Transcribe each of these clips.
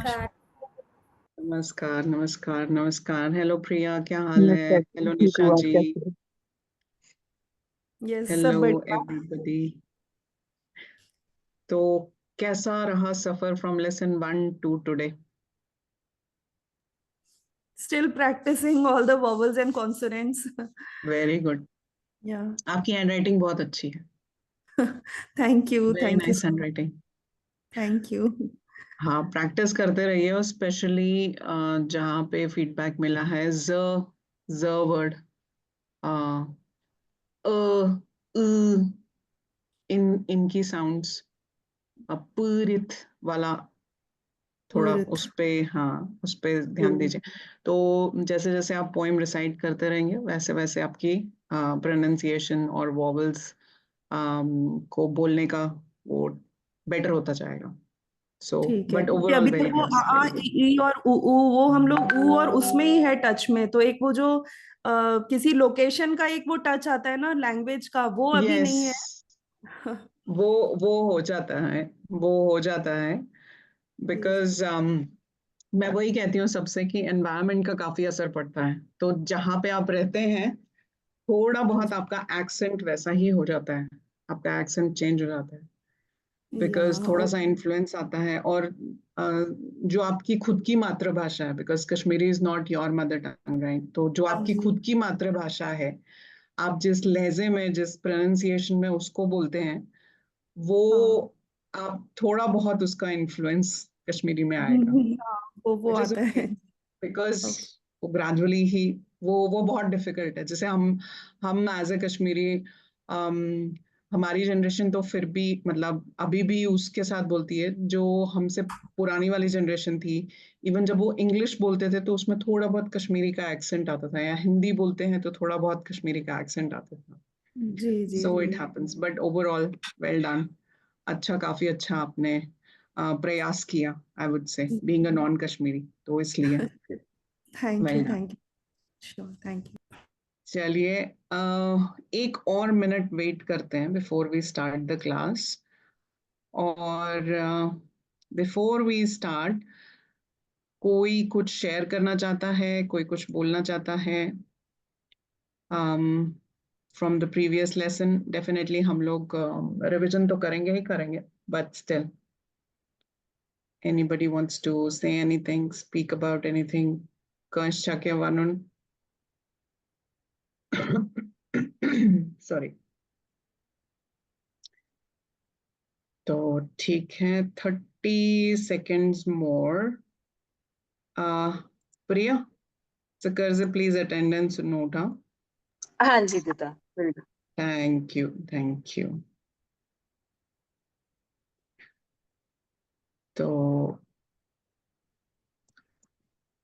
नमस्कार। नमस्कार नमस्कार नमस्कार। हेलो प्रिया, क्या हाल है? नमस्कार। हेलो ठीक निशा हूँ, आप जी। कैसे हैं? यस, सब हेलो बढ़िया। एवरीबॉडी। तो कैसा रहा सफर from lesson 1 to today? Still practising all the vowels and consonants. Very good. या आपकी हैंडराइटिंग बहुत अच्छी है। Very thank you nice so much. Handwriting. Thank you. हाँ, प्रैक्टिस करते रहिए, और स्पेशली जहाँ पे फीडबैक मिला है, ज वर्ड, अ उ, इनकी साउंड्स, पूरित वाला, थोड़ा पूरित। उस पे, हाँ उस पे ध्यान दीजिए। तो जैसे जैसे आप पोएम रिसाइट करते रहेंगे, वैसे वैसे आपकी प्रोनाउंसिएशन और वॉवल्स को बोलने का वो बेटर होता जाएगा। सो ठीक है, बट क्योंकि ओवरऑल अभी तक वेरी वो आ नाइस, आ वेरी ई गुड। ई और ऊ वो हम लोग ऊ और उसमें ही है टच में, तो एक वो जो किसी लोकेशन का एक वो टच आता है ना लैंग्वेज का, वो अभी यस, नहीं है। वो वो हो जाता है, वो हो जाता है, जी जी। बिकॉज मैं वही कहती हूँ सबसे कि एनवायरनमेंट का काफी असर पड़ता है। तो जहाँ पे आप रहते हैं, थोड़ा बहुत आपका एक्सेंट वैसा ही हो जाता है, आपका एक्सेंट चेंज हो जाता है, या बिकॉज थोड़ा सा इन्फ्लुएंस आता है। और जो आपकी खुद की मातृभाषा है, because Kashmiri is not your mother tongue, right? तो जो हाँ आपकी जी। खुद की मातृभाषा है, आप जिस लहजे में, जिस प्रोनाउंसिएशन में उसको बोलते हैं, वो हाँ। आप थोड़ा बहुत उसका इन्फ्लुएंस कश्मीरी में आएगा, हाँ, वो विच इज आता ओके, है। Because okay. वो ग्रेजुअली ही, वो बहुत डिफिकल्ट है। जैसे हम एज ए कश्मीरी, हमारी जनरेशन तो फिर भी मतलब अभी भी उसके साथ बोलती है जो हमसे पुरानी वाली जनरेशन थी। इवन जब वो इंग्लिश बोलते थे तो उसमें थोड़ा बहुत कश्मीरी का एक्सेंट आता था, या हिंदी बोलते हैं तो थोड़ा बहुत कश्मीरी का एक्सेंट आता था। जी जी सो जी। It happens, but overall well done. अच्छा, काफी अच्छा आपने प्रयास किया, I would say, being a non Kashmiri, तो इसलिए thank you well done. Thank you. Sure, thank you. चलिए, एक और मिनट वेट करते हैं before we start the class. और बिफोर वी स्टार्ट, कोई कुछ शेयर करना चाहता है, कोई कुछ बोलना चाहता है from the previous lesson? Definitely हम लोग रिविजन तो करेंगे ही करेंगे, but still, anybody wants to say anything, speak about anything? Kansh Chakya Vanun. Sorry. तो ठीक है, 30 seconds more. Priya Sakarje please attendance note. हाँ, हाँ जी दीदा, बिल्कुल। Thank you, thank you. तो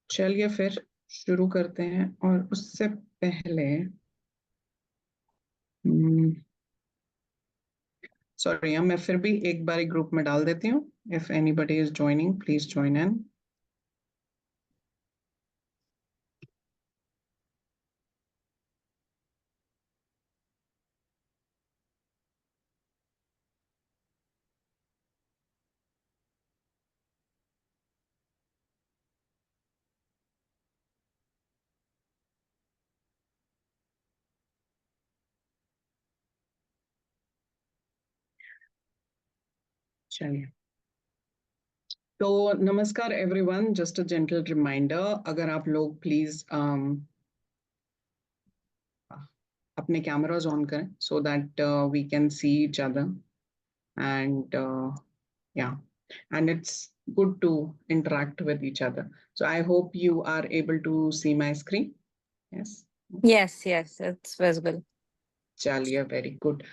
चलिए फिर शुरू करते हैं, और उससे पहले सॉरी, मैं फिर भी एक बार ग्रुप में डाल देती हूँ। If anybody is joining, please join in. चलिए, तो नमस्कार everyone. Just a gentle reminder, अगर आप लोग प्लीज अपने कैमरास ऑन करें, so that we can see each other, and yeah, and it's good to interact with each other. So I hope you are able to see my screen. Yes. Yes, yes, it's visible. चलिए, very good.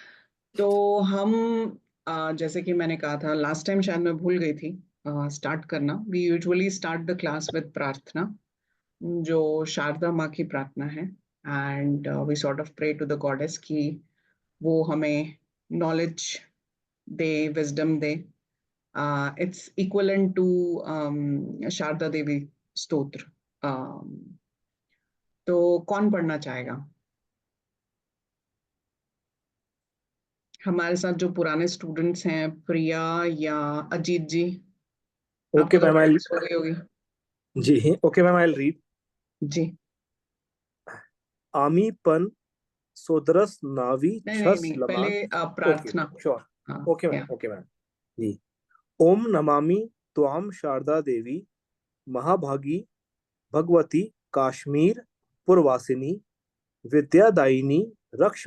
तो हम जैसे कि मैंने कहा था last time, शायद मैं भूल गई थी स्टार्ट करना। We usually start the class with प्रार्थना, जो शारदा माँ की प्रार्थना है। And we sort of pray to the goddess कि वो हमें नॉलेज दे, विजडम दे। It's equivalent to Sharda Devi स्तोत्र। तो कौन पढ़ना चाहेगा? हमारे साथ जो पुराने स्टूडेंट्स हैं, प्रिया या अजीत जी, Okay, आपको तो ma'am. practice हो गई होगी। जी, okay, ma'am. I'll read. जी आमी पन सोदरस नावी नहीं नहीं छस नहीं, लमान. पहले Okay, प्रार्थना। sure. हाँ Okay, या ma'am. Okay, ma'am. जी. ओम नमामि त्वाम शारदा देवी महाभागी भगवती काश्मीर पुरवासिनी विद्यादायिनी रक्ष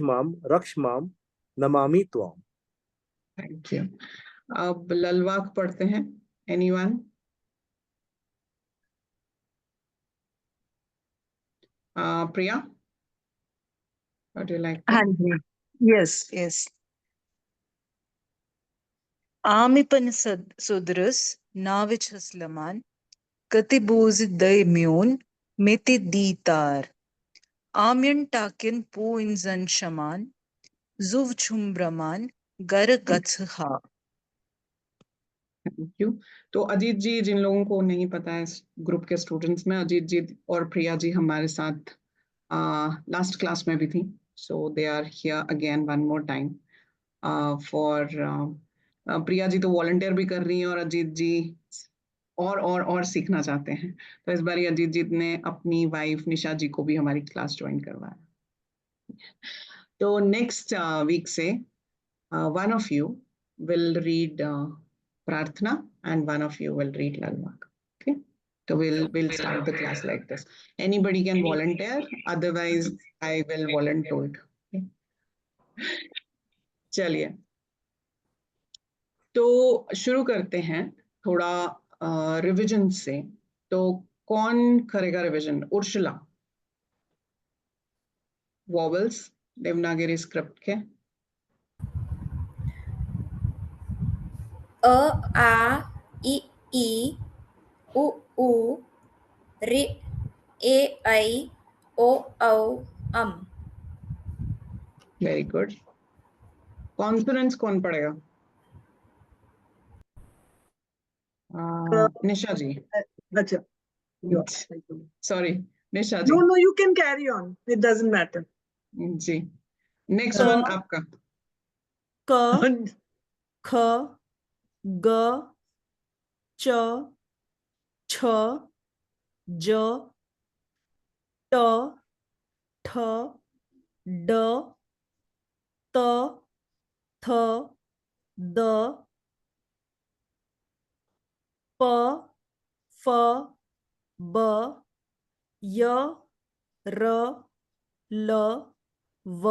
माम नमामि त्वाम. Thank you. अब ललवाक पढ़ते हैं। Anyone? Priya, what you like? हाँ जी, यस यस। आमिपन सुदरस नाविच हसलमान कतिबोज दयम्यून मिति दीतार आम्यन टाकिन पू इंजन शमान जुव छुम्ब्रमान गर गत्सहा। Thank you. तो अजीत जी, जिन लोगों को नहीं पता है इस ग्रुप के स्टूडेंट्स में, अजीत जी और प्रिया जी हमारे साथ लास्ट क्लास में भी थी, so they are here again one more time for Priya ji तो वॉलंटियर भी कर रही हैं और अजीत जी और सीखना चाहते हैं, तो इस बार अजीत जी ने अपनी वाइफ निशा जी को भी हमारी क्लास ज्वाइन करवाया। तो नेक्स्ट वीक से one of you will read Prarthana and one of you will read Lalmak. Okay, so we'll start the class like this. Anybody can volunteer, otherwise I will volunteer. Okay? चलिए, तो शुरू करते हैं थोड़ा revision से। तो कौन करेगा revision? Urshila. Vowels Devanagari script के। अ आ इ ई उ ऊ ऋ ए ऐ ओ औ अम। Very good. कॉन्सोनेंट्स कौन पढ़ेगा? Nisha ji. Acha. Sorry, Nisha ji. No, you can carry on. It doesn't matter. जी, नेक्स्ट वन आपका। क ख ग च छ ज ट ठ ड त थ द प फ ब य र ल व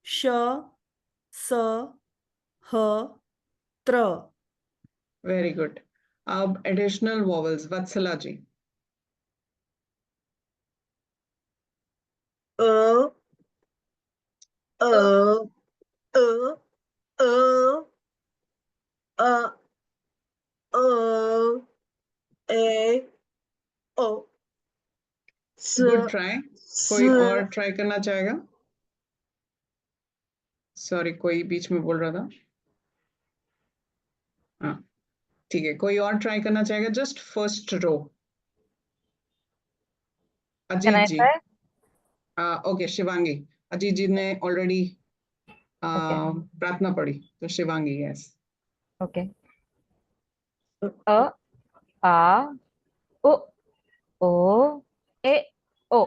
श स ह त्र। Very good. अब additional vowels, Vatsala ji. A, A, A, A, A, O. Good try. कोई और ट्राई करना चाहेगा? सॉरी, कोई बीच में बोल रहा था। हाँ ठीक है, कोई और ट्राई करना चाहेगा? Just first row. Can I Ajit ji. try? Okay, Shivangi. Ajit ji ने ऑलरेडी Okay. प्रार्थना पढ़ी, तो शिवांगी। यस। Okay. अ आ उ ओ ए ओ।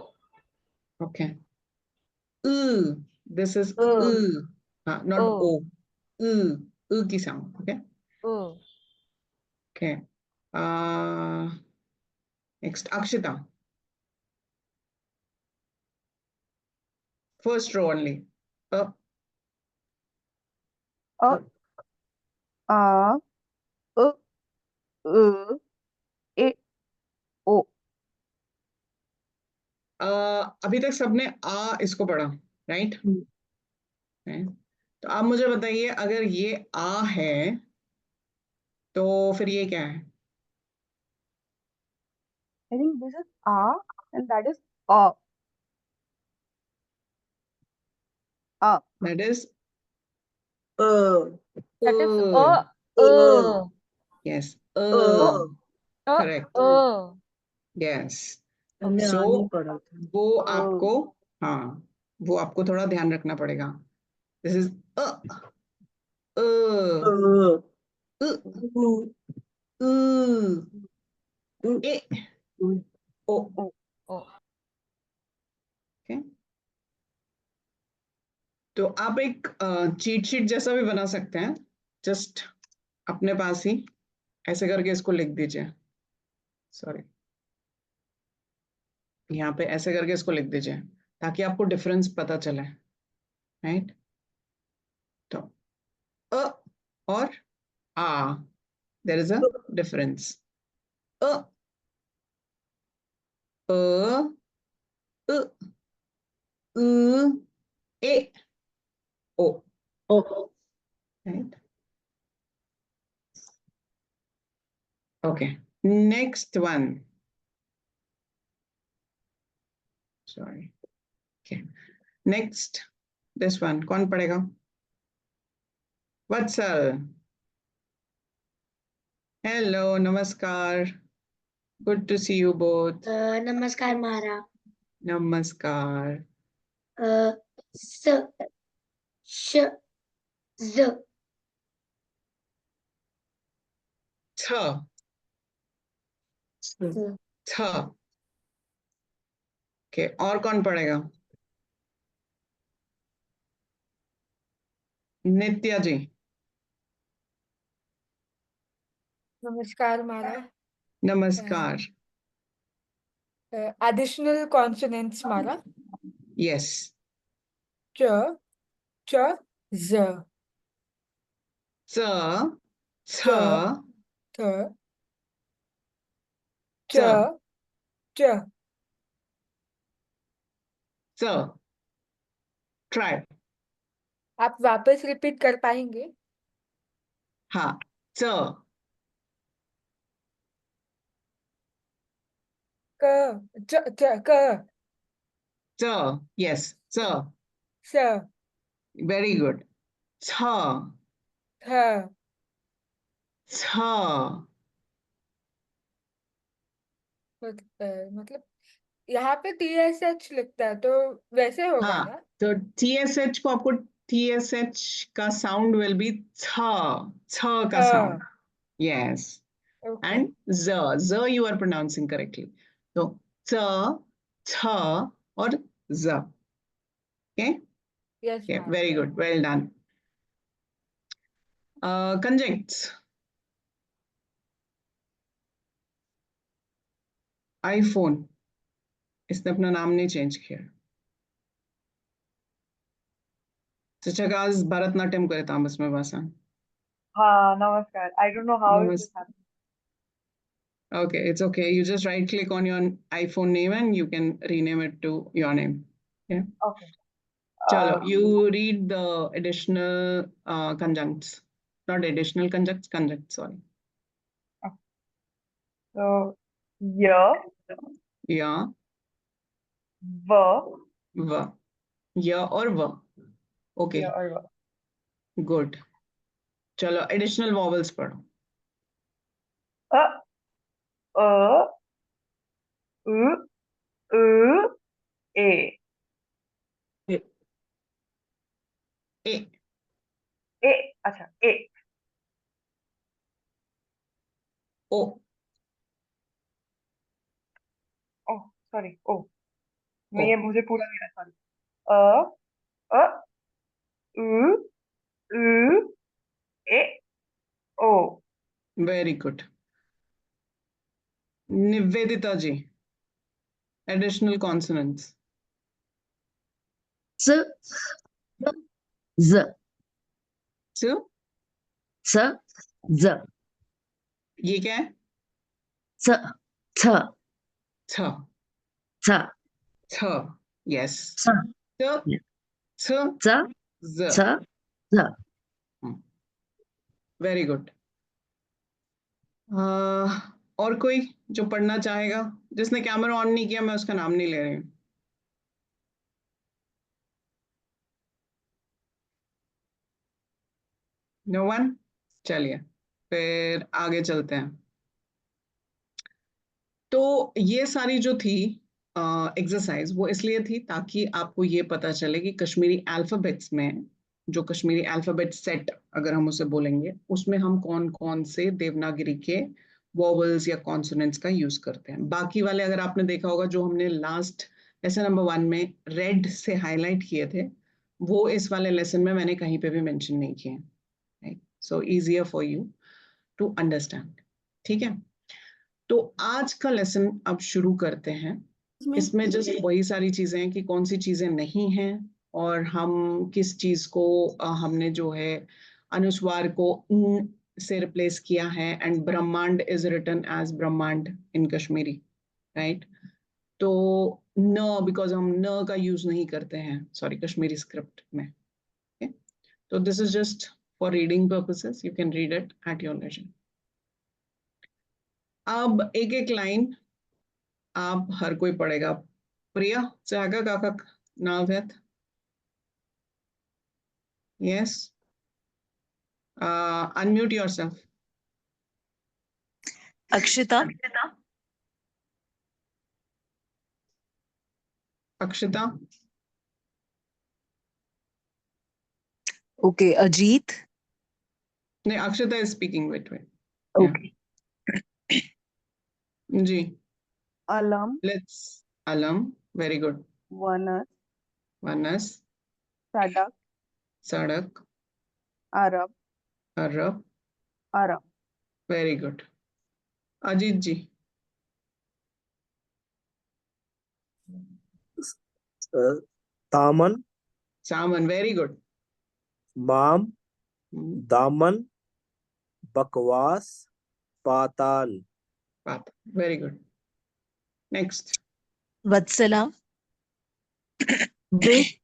ओके। दिस इज नॉट ओ ओ। की साउंड। ओके ओ। Okay. Next Akshita. First row only. अ आ उ उ ए ओ। अभी तक सबने इसको पढ़ा, राइट? तो आप मुझे बताइए, अगर ये आ है तो फिर ये क्या है? I think this is A and that is A. A. That is That is yes, O correct. O. Yes. हमने So आ नहीं पढ़ा था। वो आपको, हाँ, वो आपको थोड़ा ध्यान रखना पड़ेगा। This is a oh oh okay. तो आप एक चीट शीट जैसा भी बना सकते हैं, जस्ट अपने पास ही ऐसे करके इसको लिख दीजिए। सॉरी, यहाँ पे ऐसे करके इसको लिख दीजिए ताकि आपको डिफरेंस पता चले, राइट। तो अ और आ, देयर इज अ डिफरेंस। अ अ उ उ ए ओ, right. Okay, next one, sorry. Okay, next this one, कौन पढ़ेगा? वत्सल, हेलो, नमस्कार, good to see you both. नमस्कार महाराज। नमस्कार। स श ज छ छ। ओके, और कौन पढ़ेगा? नित्या जी। नमस्कार महाराज। नमस्कार। एडिशनल कॉन्सोनेंट्स महाराज। यस, च च ज च छ थ च च च। ट्राई। आप वापस रिपीट कर पाएंगे? हाँ, च क क च, यस च, स वेरी गुड। छ थ छ। मतलब यहाँ पे TSH लिखता है तो वैसे होगा हाँ, ना? तो TSH को आपको, TSH का साउंड विल बी छ, छ का sound, yes. Okay and z you are pronouncing correctly. So ch, छ और z. Okay, यस okay, महाराज। very good, well done. Conjuncts. iPhone, इसने अपना नाम नहीं चेंज किया। शिक्षक आज भरतनाट्यम करे तामस में भाषा। हाँ, नमस्कार. I don't know how is this नमस्ते। happening. Okay, it's okay. You just right click on your iPhone name and you can rename it to your name. Yeah. Okay. Chalo, you read the additional conjuncts. Not additional conjuncts, conjuncts, sorry. So, yeah, Yeah, v, v. या और व। Okay, yeah, or v. Good. चलो additional vowels पढ़ो। अ, उ, उ, ए. ए, ए, अच्छा, ए. ओ, Oh, sorry. ओ, ओ, मैं ये मुझे पूरा नहीं है, sorry. अ, उ, उ, ए, ओ. Very good. Nivedita ji, additional consonants. च ज च, च ज ये क्या है? च छ छ, छ छ, यस। छ च, छ, च ज। छ ज वेरी गुड। और कोई जो पढ़ना चाहेगा? जिसने कैमरा ऑन नहीं किया मैं उसका नाम नहीं ले रही हूँ। No one? चलिए फिर आगे चलते हैं। तो ये सारी जो थी एक्सरसाइज वो इसलिए थी ताकि आपको ये पता चले कि कश्मीरी अल्फाबेट्स में, जो कश्मीरी अल्फाबेट सेट अगर हम उसे बोलेंगे, उसमें हम कौन कौन से देवनागरी के वॉवल्स या कॉन्सोनेंट्स का यूज करते हैं। बाकी वाले अगर आपने देखा होगा जो हमने लास्ट लेसन नंबर 1 में रेड से हाईलाइट किए थे, वो इस वाले लेसन में मैंने कहीं पे भी मेंशन नहीं किए, right? So easier for you to understand, ठीक है? तो आज का लेसन अब शुरू करते हैं। इसमें जस्ट वही सारी चीजें हैं कि कौन सी चीजें नहीं हैं और हम किस चीज को हमने जो है अनुस्वार को न से रिप्लेस किया है, एंड ब्रह्मांड इज रिटन एज ब्रह्मांड इन कश्मीरी, राइट? तो न, बिकॉज हम न का यूज नहीं करते हैं, सॉरी, कश्मीरी स्क्रिप्ट में। okay? तो this is just for reading purposes, you can read it at your leisure. अब एक एक लाइन आप हर कोई पढ़ेगा। प्रिया जागा काका नाव है? Yes, unmute yourself. Akshita, Akshita, okay, Ajit, नहीं, Akshita is speaking, wait wait, okay, जी, अलम, लेट्स, अलम, वेरी गुड, वनस, वनस, सडक, सड़क, अरब, अरब, अरब, वेरी गुड। अजीत जी, तामन, सामन, वेरी गुड, माम, दामन, बकवास, पाताल। बात, वेरी गुड। नेक्स्ट, वत्सला, दिक,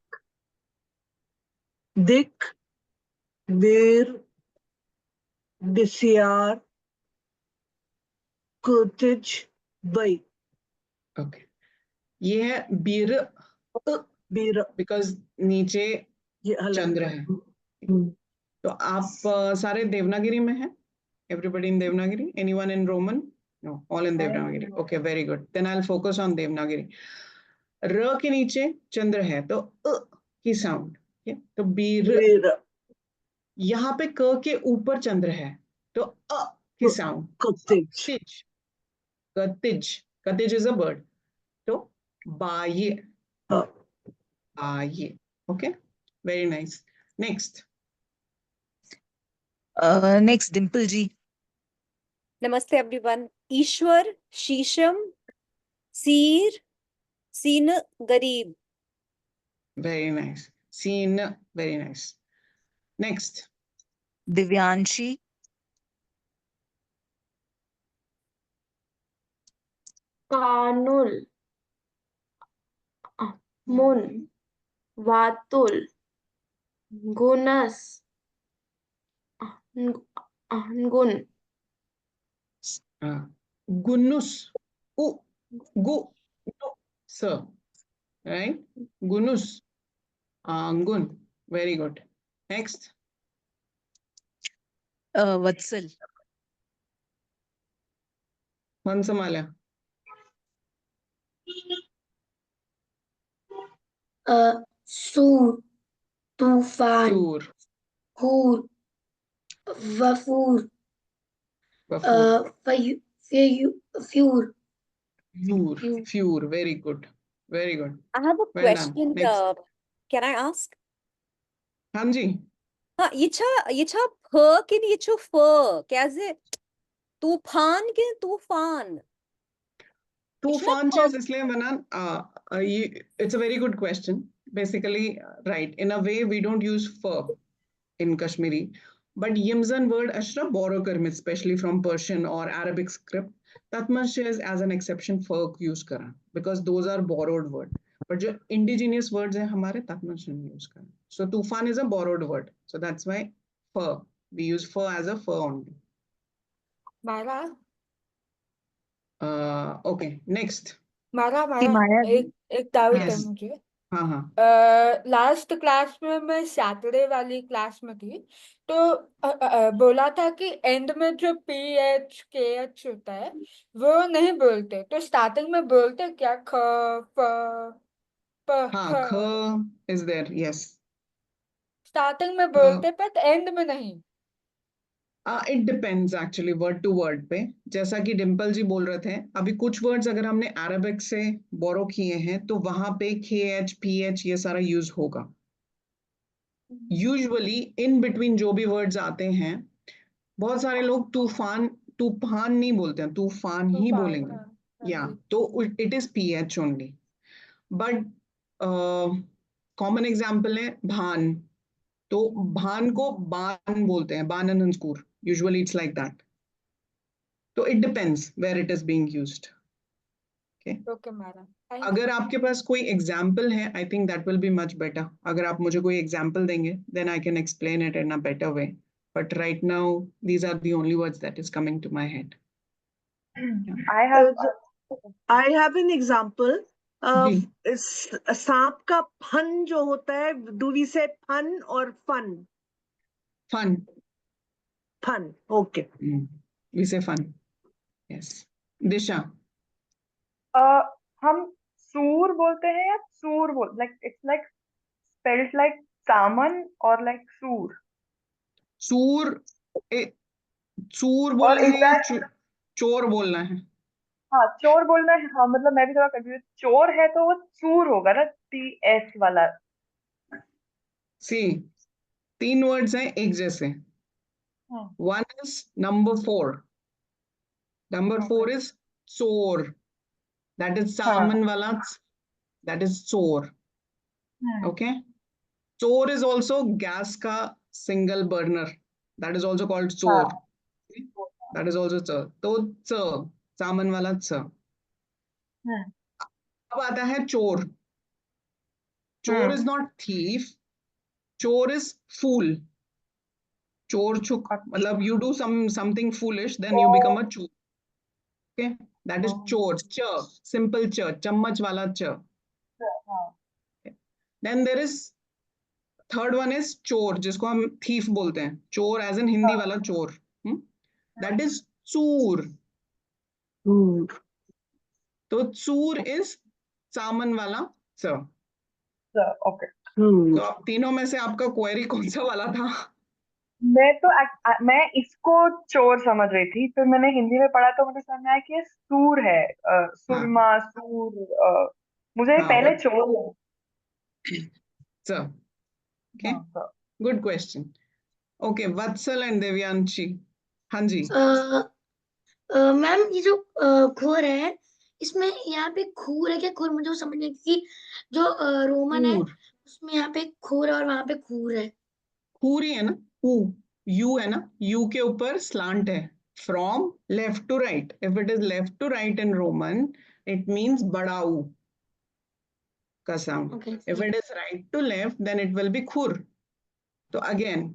दिक, वीर, दिसियार, कुतिज, बई। ओके, ये है बीर, बीर, बिकॉज नीचे ये अलग चंद्र है। तो आप सारे देवनागरी में हैं? Everybody in Devanagari? Anyone in Roman? No, all in Devanagari. Okay, very good. Then I'll focus on Devanagari. र के नीचे चंद्र है तो की साउंड, तो बीर। वीर, यहाँ पे क के ऊपर चंद्र है तो की sound, कुतिज, Teej, कतिज, कतिज is a bird, तो बाये, बाये। Okay, very nice. Next, next Dimple ji, नमस्ते एवरीवन। ईश्वर, शीशम, सीर, सीन, गरीब। वेरी नाइस, सीन, वेरी नाइस। नेक्स्ट, दिव्यांशी, कानुल, मुन, वातुल, गुनस, गुन, गुन्नुस, उ, गु, स, right? Gunus, Angun, very good. Next, वत्सल, Mansamala, सूर, तूफान, Sur, हूर, वफूर, Wafur, फ्यूर, Fur, Fur, very good, very good. I have a Well done. question. Next, Can I ask? हाँ जी, हाँ, ये छा फ के लिए छो फ कैसे तूफान के तूफान तूफान चीज इसलिए बना, it's a very good question. Basically, right, in a way we don't use fur in Kashmiri, but Yimzan word ashra borrow karmit, especially from Persian or Arabic script, Tatmash is as an exception fur use kara because those are borrowed word. But जो indigenous words हैं हमारे Tatmash नहीं use करा. So tufan is a borrowed word. So that's why fur, we use fur as a fur only. मारा Okay, next. मारा माया जी, एक doubt है Yes. मुझे। हाँ हाँ. लास्ट क्लास में मैं सैटरडे वाली क्लास में थी तो बोला था कि एंड में जो PH KH होता है वो नहीं बोलते, तो स्टार्टिंग में बोलते क्या ख फ प हाँ, ख ख is there, yes. स्टार्टिंग में बोलते पर एंड में नहीं। It depends actually word to word पे। जैसा कि डिम्पल जी बोल रहे थे, अभी कुछ वर्ड्स अगर हमने अरेबिक से बोरो किए हैं तो वहां पे KH PH ये सारा यूज होगा। यूजुअली इन बिटवीन जो भी वर्ड्स आते हैं, बहुत सारे लोग तूफान तूफान नहीं बोलते हैं, तूफान ही तूफान, बोलेंगे। हाँ, हाँ या जी। तो it is PH only. But common example है भान, तो भान को बान बोलते हैं, बान एंड स्कूर, यूजुअली इट्स लाइक दैट। तो it depends where it is being used. Okay madam, thank अगर आपके पास कोई एग्जाम्पल है, I think that will be much better. अगर आप मुझे कोई एग्जाम्पल देंगे, then I can explain it in a better way. But right now these are the only words that is coming to my head. I have I have an example. जी, सांप का fun जो होता है, do we say fun or fun? फन। Fun. Okay. We say फन। Yes. Disha. हम सूर बोलते हैं या सूर बोल, like it's like spelled like salmon or like सूर, चूर। चूर और बोलना is है या that, चोर बोलना है? हाँ चोर बोलना है। हाँ मतलब मैं भी थोड़ा कंफ्यूज, चोर है तो वो सूर होगा ना, TS वाला। सी, 3 वर्ड्स हैं एक जैसे। One is number 4, number 4 is चोर, दैट इज सामन वाला, दैट इज चोर। ओके, चोर is also gas का single burner, that is also called चोर, that is also च। तो च, सामन वाला च। अब आता है चोर। चोर इज नॉट थीफ, चोर इज फूल। चोर छुक मतलब you do something foolish, then you become a चोर। okay, that is चोर। च, simple च, चम्मच वाला च। then there is third one is चोर, जिसको हम थीफ बोलते हैं, चोर एज इन हिंदी वाला चोर, दैट इज चूर। तो चूर इज सामन वाला च। ओके, तो आप तीनों में से आपका क्वेरी कौन सा वाला था? मैं इसको चोर समझ रही थी, फिर मैंने हिंदी में पढ़ा तो मुझे समझ में आया कि ये सूर है, सुरमा, सूर। मुझे हाँ, पहले और चोर लगा। च। Okay, good question. Okay, Vatsal and Devyanshi. हाँ जी। मैम ये जो खुर है, इसमें यहाँ पे खूर है क्या? खुर मुझे वो समझ नहीं, क्योंकि जो रोमन है खूर, उसमें यहाँ पे खूर है और वहां पे खूर है। खूर ही है ना, यू है ना, यू के ऊपर स्लांट है। From left to right, if it is left to right in Roman, it means बड़ा ऊ का sound. Okay. If it is right to left, then it will be खुर। तो अगेन,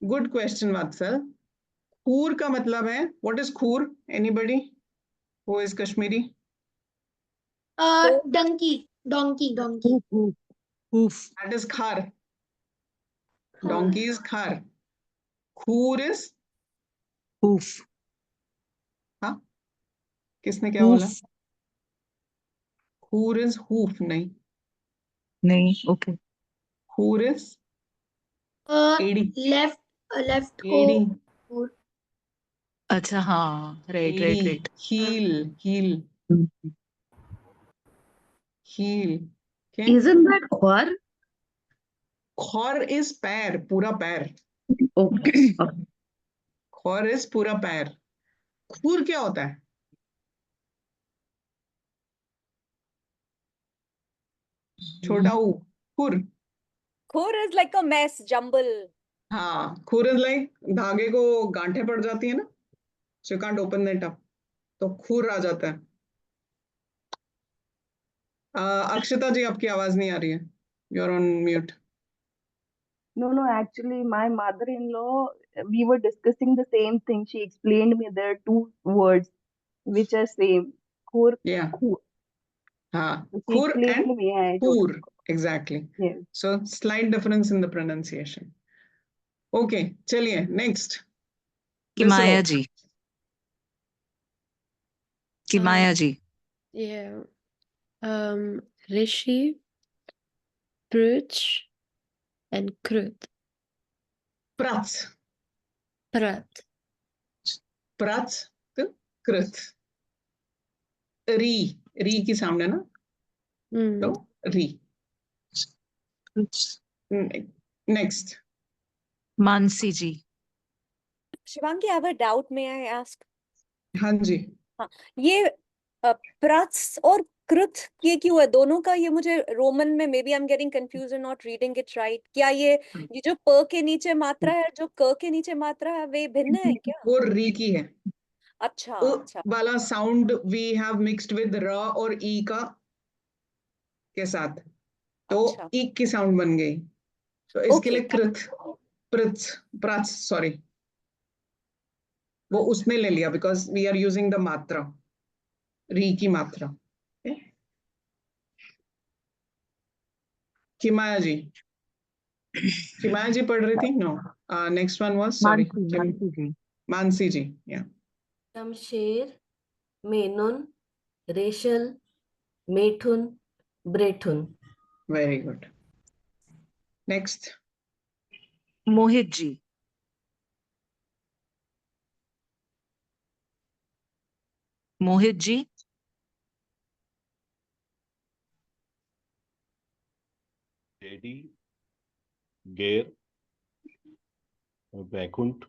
गुड क्वेश्चन वत्सल। खूर का मतलब है, व्हाट इज खूर? Anybody who is Kashmiri? Donkey, donkey, donkey. That is खार। डोंकी इज खार। खूर इज hoof, हाँ, किसने क्या बोला? hoof, खूर इज हूफ नहीं, नहीं, okay, खूर इज एड़ी। लेफ्ट लेफ्ट को एड़ी, खूर। अच्छा हाँ, right, एड़ी, right, right. Heel, heel, heel. okay? Isn't that khor? खौर इज पैर, पूरा पैर। Okay. खौर इज पूरा पैर। खूर क्या होता है? छोटा ऊ, खुर। खुर is like a mess, jumble. हाँ, खुर इज लाइक धागे को गांठे पड़ जाती है ना, so can't open that up, तो खुर आ जाता है। अक्षता जी, आपकी आवाज नहीं आ रही है, you are on mute. No, actually, my mother-in-law, we were discussing the same thing. She explained me there are two words which are same. Khur, या, khur. हाँ, She खुर explained and me, I told पूर, exactly. yes. So slight difference in the pronunciation. Okay, चलिए next. Kimaya ji, Kimaya ji. Yeah. Rishi, Pruch, and Krut. प्रच, प्रत प्रच कृत, री, री की सामने ना, तो री। Next Mansi ji. Shivangi, I have a doubt, may I ask? हाँ जी, हाँ, ये प्रत्स और कृत ये क्यों है दोनों का? ये मुझे रोमन में, maybe I am getting confuse and not reading it right. क्या ये जो प के नीचे मात्रा है, जो क के नीचे मात्रा है, वे भिन्न है क्या? वो री की है। अच्छा अच्छा वाला sound we have mixed with र और ई का के साथ, तो अच्छा ई की साउंड बन गई, तो इसके ओके लिए कृत, प्रच, प्रच, सॉरी, वो उसने ले लिया because we are using the matra, री की मात्रा। okay? किमाया जी, किमाया जी पढ़ रही थी? No, next one was, sorry, Mansi ji. Mansi ji, yeah. शमशेर, मेनन, रेशल, मेठुन, ब्रेठुन। Very good. Next Mohit ji. Mohit ji. डेडी, गेर, वैकुंठ,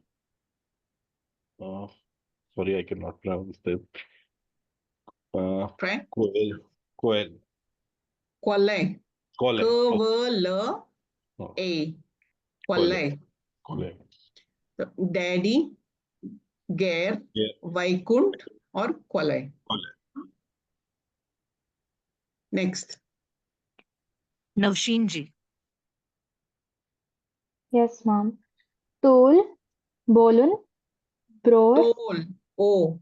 sorry I cannot pronounce this, Frank, कोयल, कोयल, क्वलय, कोले, क व ल ए, कोले, क्वलय। कोले, तो डैडी, गैर, गेर, वैकुंठ और क्वलय। कोले। Next Navsheen ji. Yes ma'am. तूल, बोलुन, ब्रोर, तोल, ओ,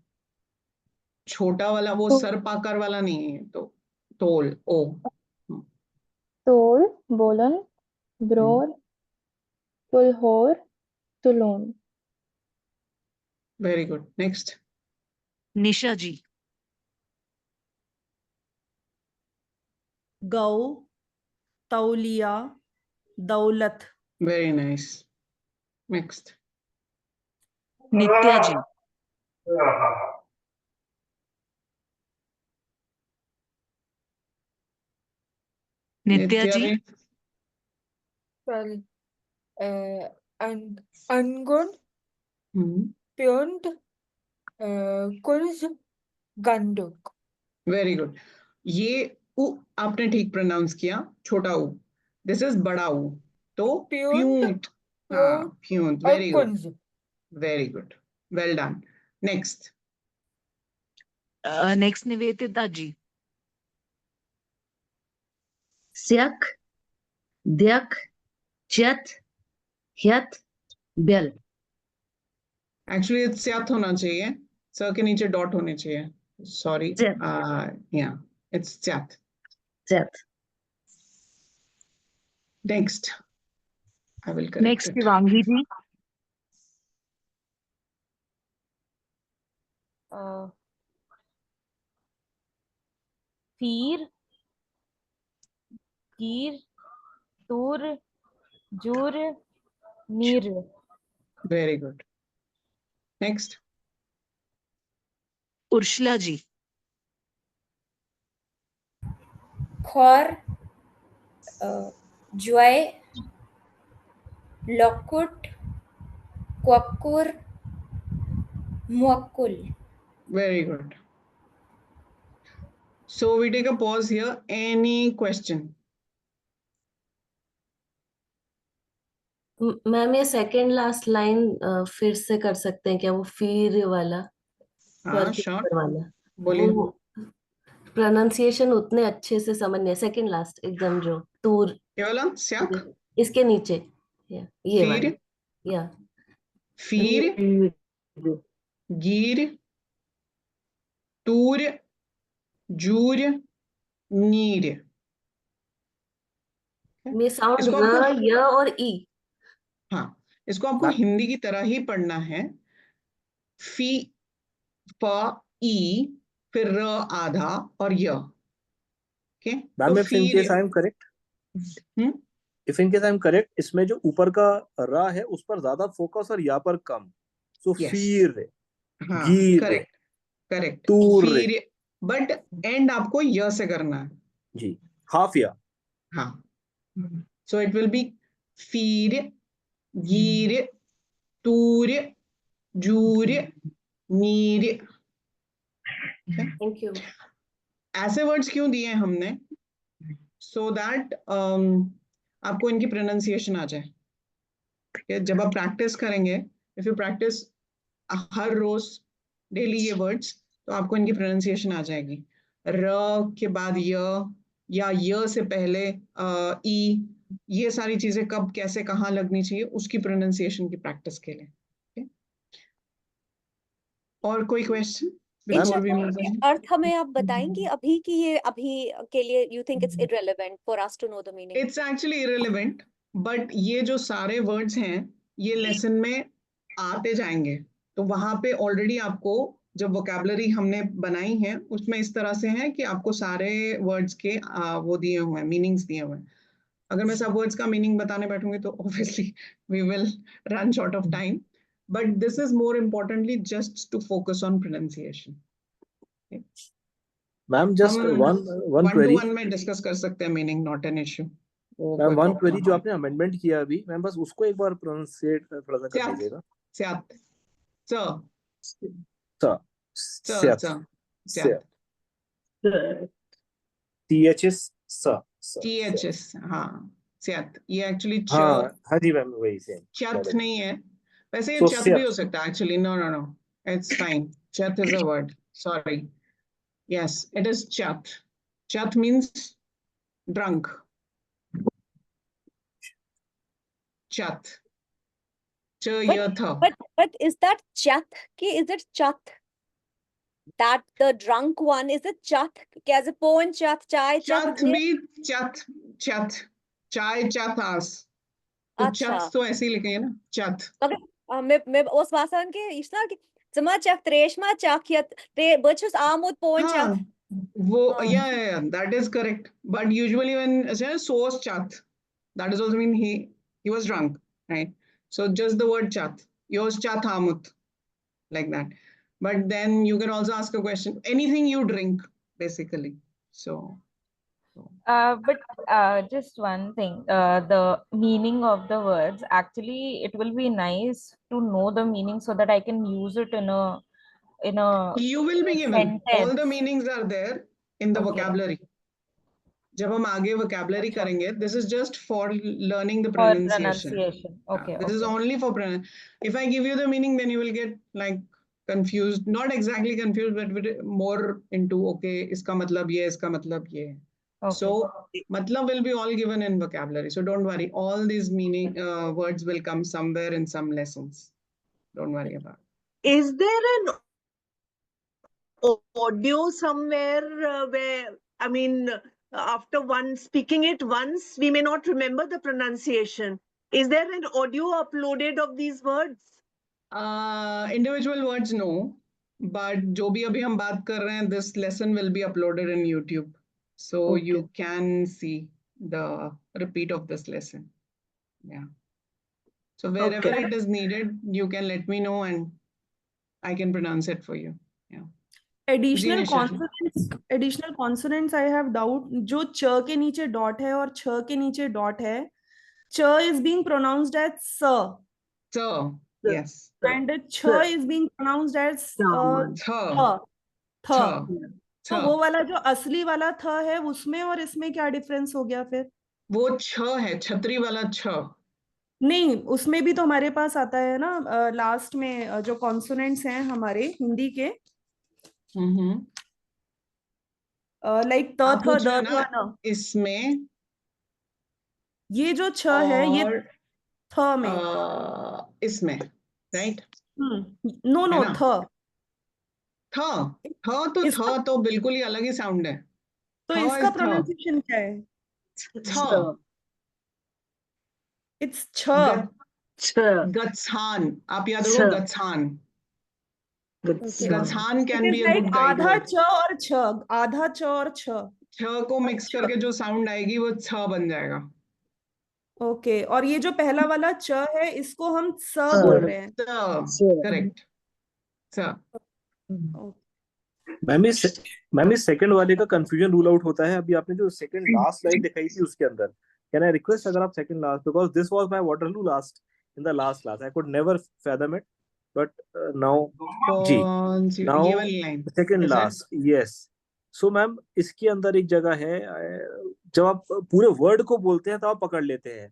छोटा वाला, वो तो, सर पाकर वाला नहीं है, तो तोल, ओ। तोल, बोलन, ब्रोर, तुलहोर, तुलोन। Very good. Next Nisha ji. गौ, तौलिया, दौलत। Very nice. Next Nitya ji. Nitya Nitya ji. जी, सॉरी, अनगुण, प्योंट, कुंज, गंडुक। Very good. ये उ आपने ठीक प्रोनाउंस किया, छोटा उ, दिस इज बड़ा उ, तो प्योंट, प्यूंट। हाँ, प्योंट प्यूंट, और वेरी गुड, कुंज। Very good, well done. Next next Nivedita ji. स्यक, द्यक, च्यत, ह्यत, बेल। एक्चुअली स्यात होना चाहिए, स के नीचे डॉट होने चाहिए, सॉरी, या इट्स स्यात। च्यत। Next I will correct next it. Shivangi ji. तीर, कीर, तूर, जूर, नीर। Very good. Next Urshila ji. खौर, ज्वाय, लकुट, क्वक्कुर, मुअक्कुल। Very good. So we take a pause here. Any question? Ma'am ये सेकंड लास्ट लाइन फिर से कर सकते हैं क्या, वो फिर वाला, हाँ, फर के श्योर, ऊपर वाला, बोलिए। वो प्रोनाउंसिएशन उतने अच्छे से समझ नहीं, सेकंड लास्ट एकदम जो तूर, क्या वाला? स्याक, इसके नीचे, ये फिर, वाला, या फिर, गिर, तूर, जूर, नीर। में साउंड इसको र, आपको, य और ई। हाँ, इसको आपको हिंदी की तरह ही पढ़ना है। फी, फ, ई, फिर र आधा और य। ओके, तो मैम इफ इन फिर, case I am correct, if in case I am correct, इसमें जो ऊपर का रा है उस पर ज्यादा फोकस और या पर कम। So Yes. फिर, हाँ, गिर, करेक्ट करेक्ट। तूर, फिर, बट एंड आपको य से करना है। जी, हाफिया, हाँ, सो इट विल बी फिर, गिर, तूर, जूर, नीर। Thank you. ऐसे वर्ड्स क्यों दिए हैं हमने? सो दैट आपको इनकी प्रोनाउंसिएशन आ जाए। Okay, जब आप प्रैक्टिस करेंगे, इफ यू प्रैक्टिस हर रोज डेली ये वर्ड्स, तो आपको इनकी प्रोनाउंसिएशन आ जाएगी। र के बाद य, या य से पहले ई, ये सारी चीजें कब कैसे कहाँ लगनी चाहिए, उसकी प्रोनाउंसिएशन की प्रैक्टिस के लिए। Okay? और कोई क्वेश्चन इन बिफोर वी शब्दों मूव के ऑन? अर्थ हमें आप बताएंगी अभी कि ये अभी के लिए you think it's irrelevant for us to know the meaning? It's actually irrelevant, but ये जो सारे वर्ड्स हैं ये लेसन में आते जाएंगे, तो वहां पे ऑलरेडी आपको जब वोकैबुलरी हमने बनाई है उसमें इस तरह से है कि आपको सारे वर्ड्स के वो दिए हुए हैं, मीनिंग्स दिए हुए हैं। अगर मैं सब वर्ड्स का मीनिंग बताने बैठूंगी तो obviously we will run short of time, but this is more importantly just to focus on pronunciation. Ma'am just हम one one two query, one में डिस्कस कर सकते हैं meaning, not an issue. Ma'am one query जो आपने amendment किया अभी, ma'am बस उसको एक बार प्रोनाउंसिएट थोड़ा सा कर दीजिएगा। स्यात, स, स, स्यत, स्यत, THS स, THS, हाँ स्यात, ये एक्चुअली हाँ हाँ जी मैम वही सेम। चत नहीं है, वैसे ये So, चत भी हो सकता है actually. No no no, it's fine, चत is a word, sorry. Yes, it is चत। चत मीन्स ड्रंक। चत, च य थ। But is that chat? Is it chat? That the drunk one, is it chat? As a poem chat, chai chat. चत भी चत, चत, चाय चत आस, तो चत तो ऐसे ही लिखेंगे ना, चत। मैं उस भाषा के इश्ना कि जमा चक त्रेशमा चकियत ते बचुस आमोद पोन हाँ, चक वो yeah, that is correct, but usually when source chat, that is also mean he was drunk, right? So just the word chat, yours chat hamut, like that. But then you can also ask a question, anything you drink basically. So But just one thing, the meaning of the words, actually it will be nice to know the meaning so that I can use it in a you will be given all the sentence. meanings are there in the Okay. vocabulary. जब हम आगे vocabulary करेंगे, this is just for learning the For pronunciation. pronunciation. Okay. This is only for if I give you the meaning, then you will get like confused, not exactly confused, but more into okay, इसका मतलब ये, इसका मतलब ये. Okay. So matlab will be all given in vocabulary. So don't worry, all these meaning words will come somewhere in some lessons. Don't worry about it. Is there an audio somewhere where, I mean, after one speaking it once, we may not remember the pronunciation. Is there an audio uploaded of these words? Individual words, no. But जो भी अभी हम बात कर रहे हैं, this lesson will be uploaded in YouTube. So you can see the repeat of this lesson. Yeah. So wherever it is needed, you can let me know and I can pronounce it for you. Yeah. Additional Jinesha. Consonants I have doubt. जो च के नीचे dot है और छ के नीचे dot है, च इज बीइंग प्रोनाउंस्ड एज स, Yes. एंड छ इज बीइंग प्रोनाउंस्ड एज थ। तो वो वाला जो असली वाला थ है, उसमें और इसमें क्या डिफरेंस हो गया फिर? वो छ है, छतरी वाला छ। नहीं, उसमें भी तो हमारे पास आता है ना लास्ट में जो कॉन्सोनेंट्स हैं हमारे हिंदी के, लाइक त थ द थ न। इसमें ये जो छ है ये थ में, इसमें राइट? नो नो, थ थ तो बिल्कुल ही अलग ही साउंड है। तो इसका प्रोनाउंसिएशन क्या है? थ, इट्स छ। गत्सान, आप याद रखो गत्सान। गत्सान can be a good guide आधा वर्ड। च और छ, आधा च और छ, छ को मिक्स करके जो साउंड आएगी वो छ बन जाएगा। ओके, और ये जो पहला वाला च है इसको हम स स। बोल रहे हैं। करेक्ट। मैम इस सेकंड वाले का कंफ्यूजन रूल आउट होता है। अभी आपने जो सेकंड लास्ट लाइन दिखाई थी उसके अंदर, कैन आई रिक्वेस्ट अगर आप second last, because this was my Waterloo last in the last class, I could never fathom it, but now जी, नाउ ये वाली line second last, yes. So ma'am इसके अंदर एक जगह है, जब आप पूरे वर्ड को बोलते हैं तो आप पकड़ लेते हैं,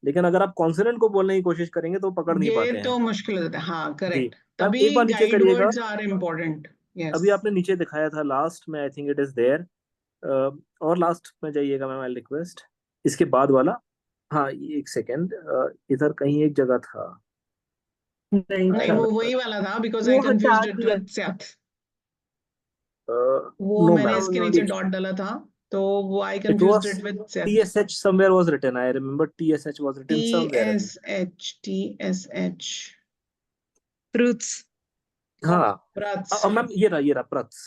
लेकिन अगर आप कॉन्सोनेंट को बोलने की कोशिश करेंगे तो पकड़ नहीं पाते ये हैं। तो मुश्किल हो जाता है। हाँ जी करेक्ट, मैम तभी एक बार नीचे गाइड करिएगा, वर्ड्स आर इम्पोर्टेंट। अभी आपने नीचे दिखाया था लास्ट में, I think it is there, और लास्ट में जाइएगा मैम, आई रिक्वेस्ट इसके बाद वाला। हाँ ये एक सेकेंड, इधर कहीं एक जगह था, नहीं वो वही वाला था, बिकॉज आई वो हटा कंफ्यूज्ड इट दिया। विद स्याथ। वो नो मैंने मैम, इसके नीचे डॉट डाला था, तो वो I it confused was it with स्याथ। TSH somewhere was written, I remember TSH was written somewhere. TSH Pruts. हाँ प्रत्स। मैम ये रहा प्रत्स।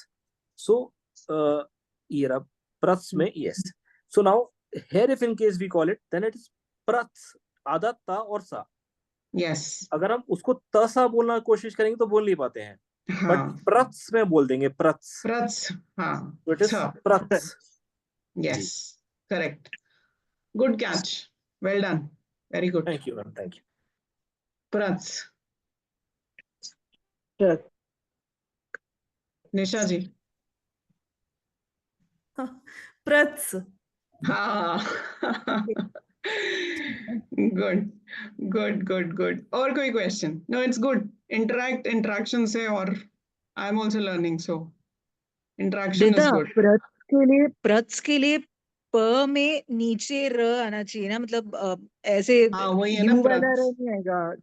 सो ये रहा प्रत्स में, yes. So now here if in case we call it, then it is प्रत्स, आधा ता और सा। यस अगर हम उसको त सा बोलना की कोशिश करेंगे तो बोल नहीं पाते हैं, हाँ बट प्रत्स में बोल देंगे, प्रत्स, प्रत्स। हाँ तो इट इज प्रत्स। Yes correct, good catch, well done, very good. Thank you ma'am, thank you. प्रत्स। निशा जी। प्रत्स। हाँ गुड गुड गुड गुड। और कोई question? No it's good, interaction से, और I am also learning, so interaction is good. प्रत्स के लिए प में नीचे र आना चाहिए ना, मतलब ऐसे हाँ वही है ना, यू वाला र प्रत्स। नहीं आएगा,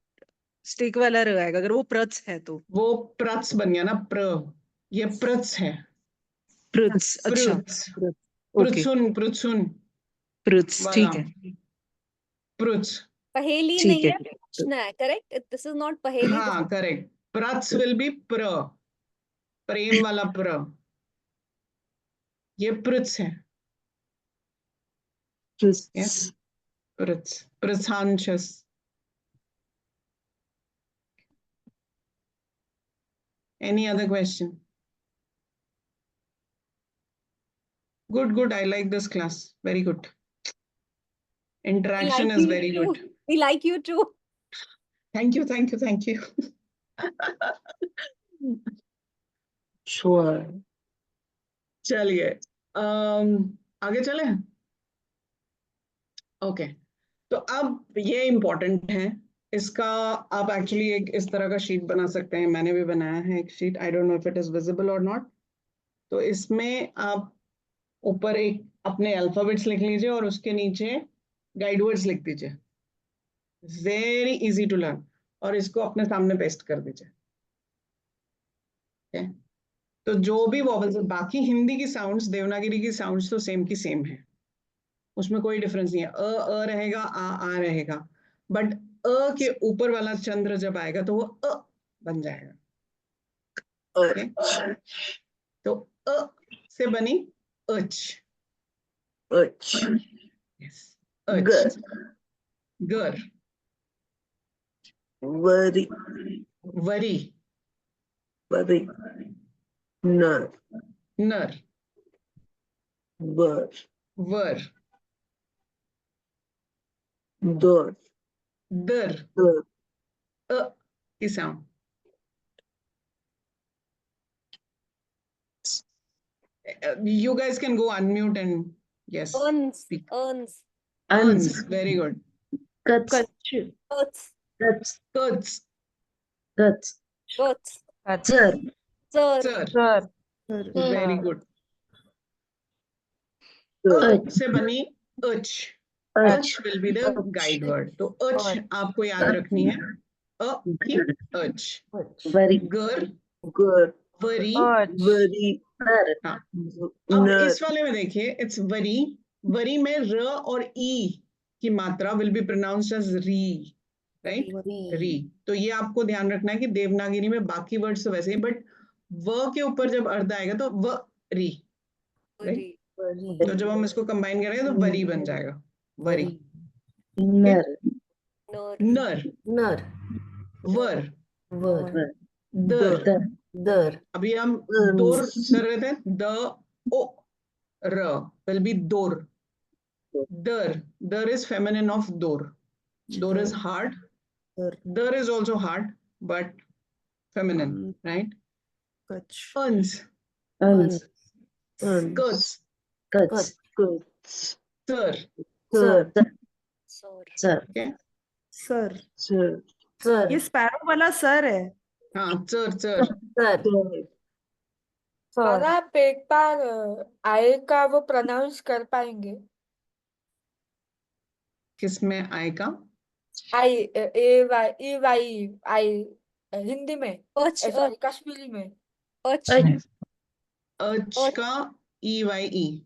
स्टिक वाला र आएगा अगर वो प्रत्स है तो। वो प्रत्स बन गया ना, ये प्रत्स है। पृथ्स, अच्छा पृथ्स, ओके, पृथ्सुन पृथ्स वाला ठीक है, पृथ्स। पहेली ठीक नहीं है। है, पूछना है, करेक्ट? दिस इज नॉट पहेली, हाँ करेक्ट, प्रत्स विल बी प्रेम वाला ये पृथ्स है। Yes, पृथ्सांशस। Any other question? Good, I like this class, very good. Interaction is very good. We like you too. Thank you. Sure. चलिए आगे चले। ओके, तो अब ये इम्पोर्टेंट है, इसका आप एक्चुअली एक इस तरह का शीट बना सकते हैं, मैंने भी बनाया है एक sheet, I don't know if it is visible और नॉट। तो इसमें आप ऊपर एक अपने अल्फाबेट्स लिख लीजिए और उसके नीचे गाइड वर्ड्स लिख दीजिए, वेरी इजी टू लर्न, और इसको अपने सामने पेस्ट कर दीजिए। okay? तो जो भी वॉवल्स, बाकी हिंदी की साउंड्स, देवनागरी की साउंड्स तो सेम की सेम है, उसमें कोई डिफरेंस नहीं है। अ रहेगा, आ रहेगा, बट अ के ऊपर वाला चंद्र जब आएगा तो वो अ बन जाएगा। okay? तो अ से बनी अच, yes, अच, गर, Very, वरी, very. Nor. नर, वर. वर, Dor. दर, Dor. अ की sound. You guys can go unmute and yes, Earns, speak. earns, Earns, very good. Cuts. earths, Cuts. Cuts, Cuts. earths, Sir. sir, sir, very good. Ach. से बनी अच, अच will be the guide word. तो अच आपको याद रखनी है, अ की अच, Very गर, good. Worry, Very. Nor. हाँ। अब इस वाले में देखिए, इट्स वरी, वरी में र और ई की मात्रा will be pronounced as री, राइट, री। तो ये आपको ध्यान रखना है कि देवनागरी में बाकी वर्ड्स तो वैसे ही, बट व के ऊपर जब अर्ध आएगा तो व री, राइट। तो जब हम इसको कंबाइन करेंगे तो वरी बन जाएगा, वरी। नर नर नर, नर वर, वर दर। दर दर अभी हम दोर कर रहे थे, the O R will be दोर. Dar. Dar is feminine of dor. Dor is hard. Dar is also hard, but feminine, right? Uns. अंस Skirts. कच Sir. Sir sir Okay. Sir. Sir sir ये स्पैरो वाला sir है. हाँ, sir. Sir पर sir आप एक बार आय का वो प्रोनाउंस कर पाएंगे? किसमें आएगा? आई ए वाई ई वाई आई हिंदी में, अच सॉरी कश्मीरी में. अच Ach का EYE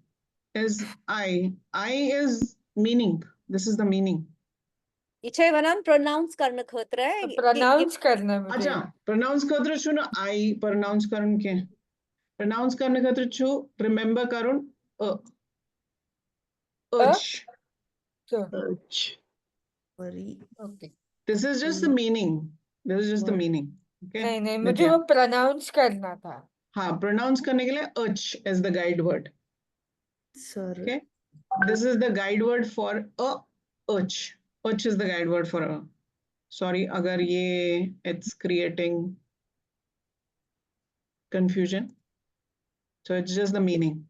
is I. I is meaning. This is the meaning. इच्छा बनाम प्रोनाउंस करने खतरा है प्रोनाउंस करना है मुझे. अच्छा, pronounce करते छु ना I pronounce करून के. Pronounce करने करते छु remember करून urge. Okay. This is just the meaning. This is just the meaning. Okay. नहीं नहीं, मुझे Nitya. वो प्रोनाउंस करना था. हाँ, pronounce करने के लिए urge is the guide word. Sir. Okay. This is the guide word for urge. Urge is the guide word for a. Sorry, अगर ये it's creating confusion. So it's just the meaning.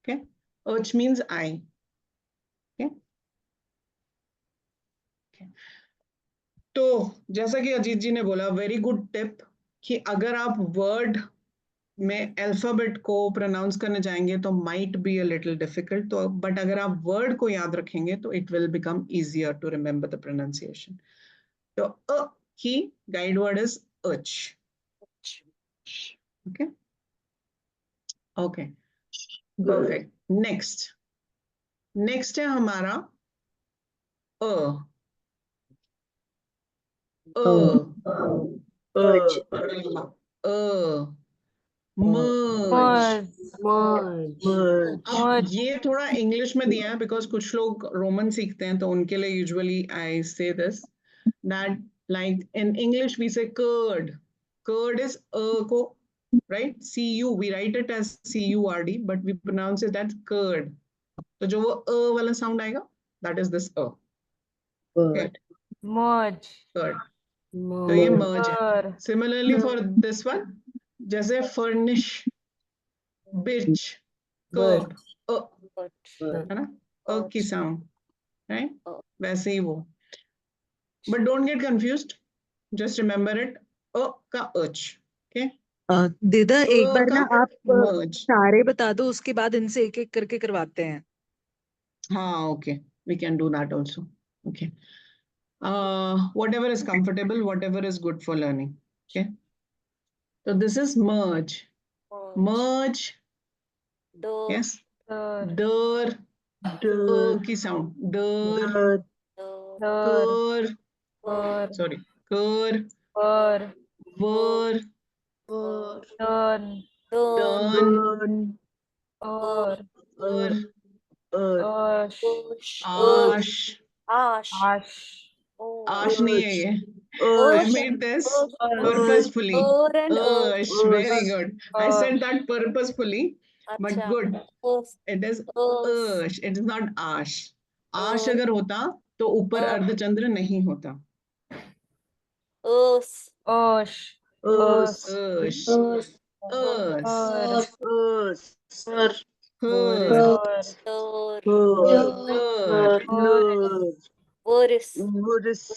Okay. Urge means I. Okay. Okay. तो जैसा कि अजीत जी ने बोला, very good tip कि अगर आप वर्ड में अल्फाबेट को प्रोनाउंस करने जाएंगे तो might be a little difficult, तो बट अगर आप वर्ड को याद रखेंगे तो it will become easier to remember the pronunciation. तो की गाइड वर्ड इज अर्च. Okay okay perfect. नेक्स्ट है हमारा अब ये थोड़ा इंग्लिश में दिया है बिकॉज कुछ लोग रोमन सीखते हैं तो उनके लिए usually I say this that like in English we say curd. Curd is को right, CU we write it as CURD but we pronounce it as curd. तो जो वो वाला साउंड आएगा that is this merge. Curd. तो ये merge है. Similarly for this one, जैसे फर्निश, बिच, कर्ब, है ना, की साउंड, राइट? वैसे ही वो. But don't get confused, just remember it, का अर्च. ओके दीदा एक बार ना आप मर्ज. सारे बता दो, उसके बाद इनसे एक एक करके करवाते हैं. हाँ, okay, we can do that also. Okay, whatever is comfortable, whatever is good for learning. Okay, so this is merge. Merge. Yes. Dar. की sound. Dar. Kur. Sorry. Kur. Were. Turn. Ash. Ash नहीं है ये. I made this purposefully. Ash, very good. I said that purposefully, but good. It is Ash. It is not Ash. Ash अगर होता तो ऊपर अर्धचंद्र नहीं होता. Ash.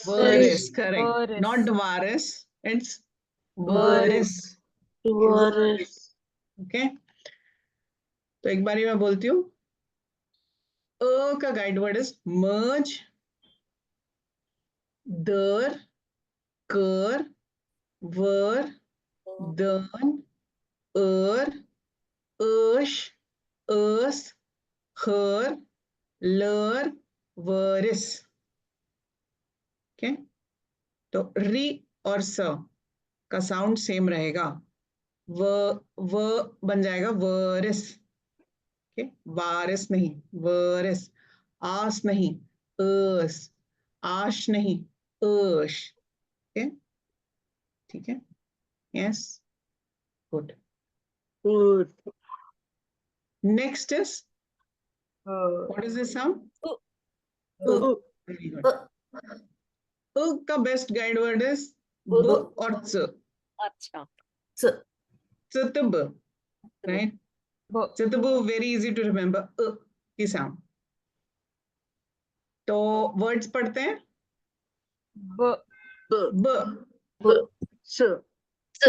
Varis, correct. Not Varis. It's Varis. Okay. तो एक बारी मैं बोलती हूँ. का गाइड वर्ड इज मर्ज, दर, कर, वर, दन, अश, अस, खर, लर, वरिस. ओके, तो री और स का साउंड सेम रहेगा. व बन जाएगा वरिस. ओके, वारिस नहीं, वरिस. आस नहीं, अस. आश नहीं, अश। ओके, ठीक है, yes, good. Next is, what is this sound? Very good. का बेस्ट गाइड वर्ड इज ब और च। अच्छा Citb, right? Citb, very easy to remember. की sound. तो वर्ड्स पढ़ते हैं। ब ब च च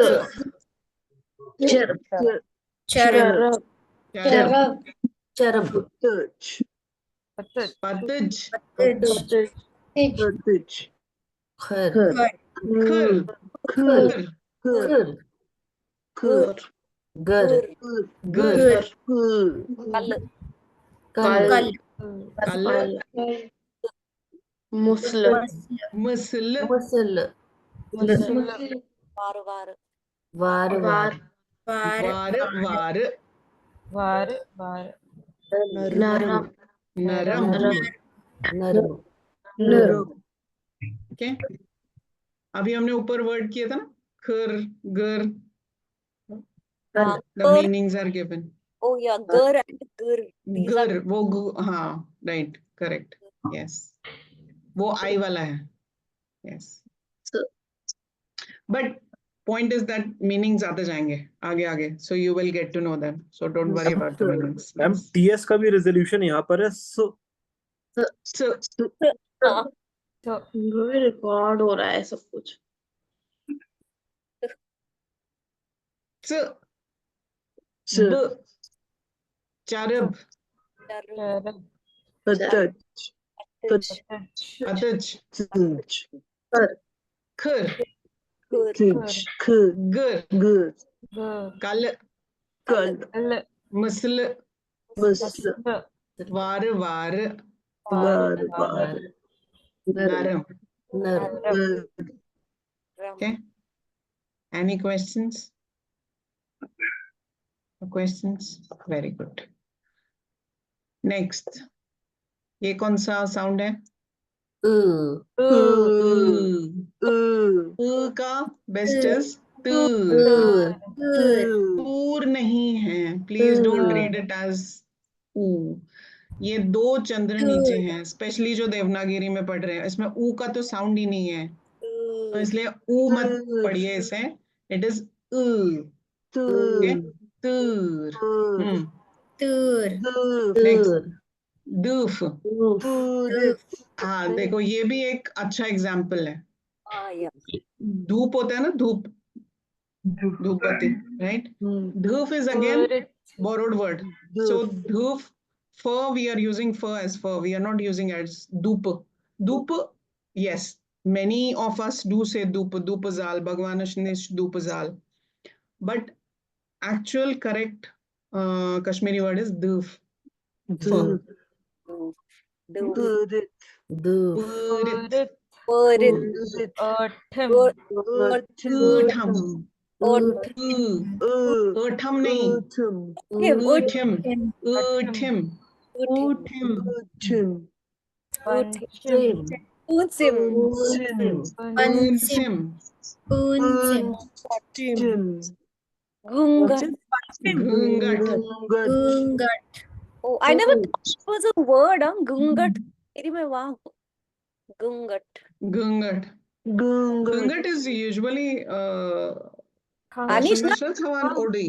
चरब चरब चरब चरब touch पतज पतज touch खर खर khur खर khur गर गर कल कल कल musl मसल मुसल वार वार वार वार वार वार वार वार वार naram नरम। नरम naram ओके, अभी हमने ऊपर वर्ड किया था ना, खर गर, हाँ द मीनिंग्स आर गिवन। ओ या गर एंड गर these are गर वो हाँ, राइट, करेक्ट, यस, वो आई वाला है, yes. But point is that meanings आते जाएंगे आगे आगे, so you will get to know them, so don't worry about the meanings. Ma'am TS का भी रेजोल्यूशन यहाँ पर है। हाँ तो रिकॉर्ड हो रहा है सब कुछ। ब चरब चरब touch अतज खर touch गर good कल kal मसल musl वार वार var var नरम। नरम Okay, any questions? Very good. Next, ये कौन सा साउंड है? का बेस्ट इज तूर नहीं है, please don't read it as ऊ। ये दो चंद्र नीचे हैं, स्पेशली जो देवनागरी में पढ़ रहे हैं, इसमें ऊ का तो साउंड ही नहीं है, तो इसलिए ऊ मत पढ़िए इसे, इट इज तूर। नेक्स्ट, दूफ। हाँ देखो, ये भी एक अच्छा एग्जाम्पल है। धूप होता है ना, धूप, धूपबत्ती, राइट? धूप is again borrowed word. So dhoof, fur, we are using fur as fur. We are not using as dup. Dup, yes, many of us do say dup, dupazal, Bhagwanashnish dupazal. But actual correct Kashmiri word is dhoof. Fur. Utham नहीं, घूंघट. Oh, I never thought it was a word, घूंघट. मेरी में वाह, घूंघट. Gungat is usually Anish ना, Kashmir Odi.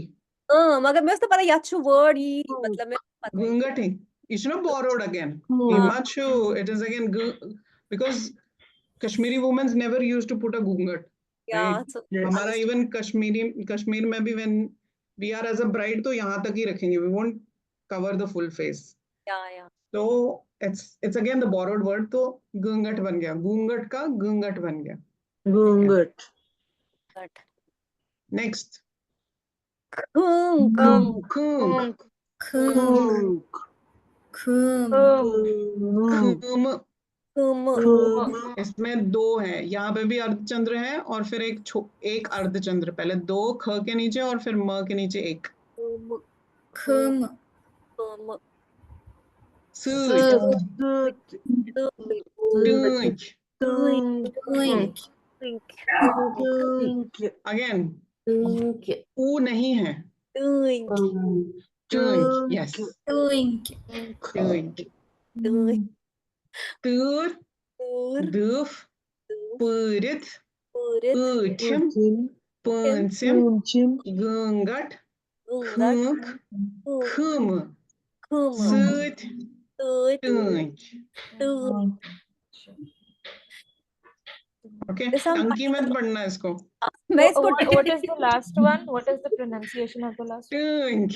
मगर मैं उसको पता याचू वर्ड ही मतलब मैं पता है. Gungat he, it's not borrowed again. Himachu, it is again because Kashmiri women never used to put a gungat. Yeah, Right? so हमारा even Kashmir में भी when we are as a bride तो यहाँ तक ही रखेंगे, we won't cover the full face. yeah. So it's again the borrowed word, तो gungat बन गया, gungat का gungat बन गया. gungat. Next. इसमें दो है, यहाँ पे भी अर्धचंद्र है और फिर एक अर्धचंद्र, पहले दो ख के नीचे और फिर म के नीचे एक. सूच, Doink. Doink. अगेन ऊ नहीं है, टूंक, यस, Doink. टूंक, तूर, दूफ, पूरित, ऊठम, पूंसिम, गूंगट, खूंक, खूम, सूत, टूंक। ओके, टंकी मत पढ़ना इसको। मैं इसको What is the last one? What is the pronunciation of the last one? टूंक,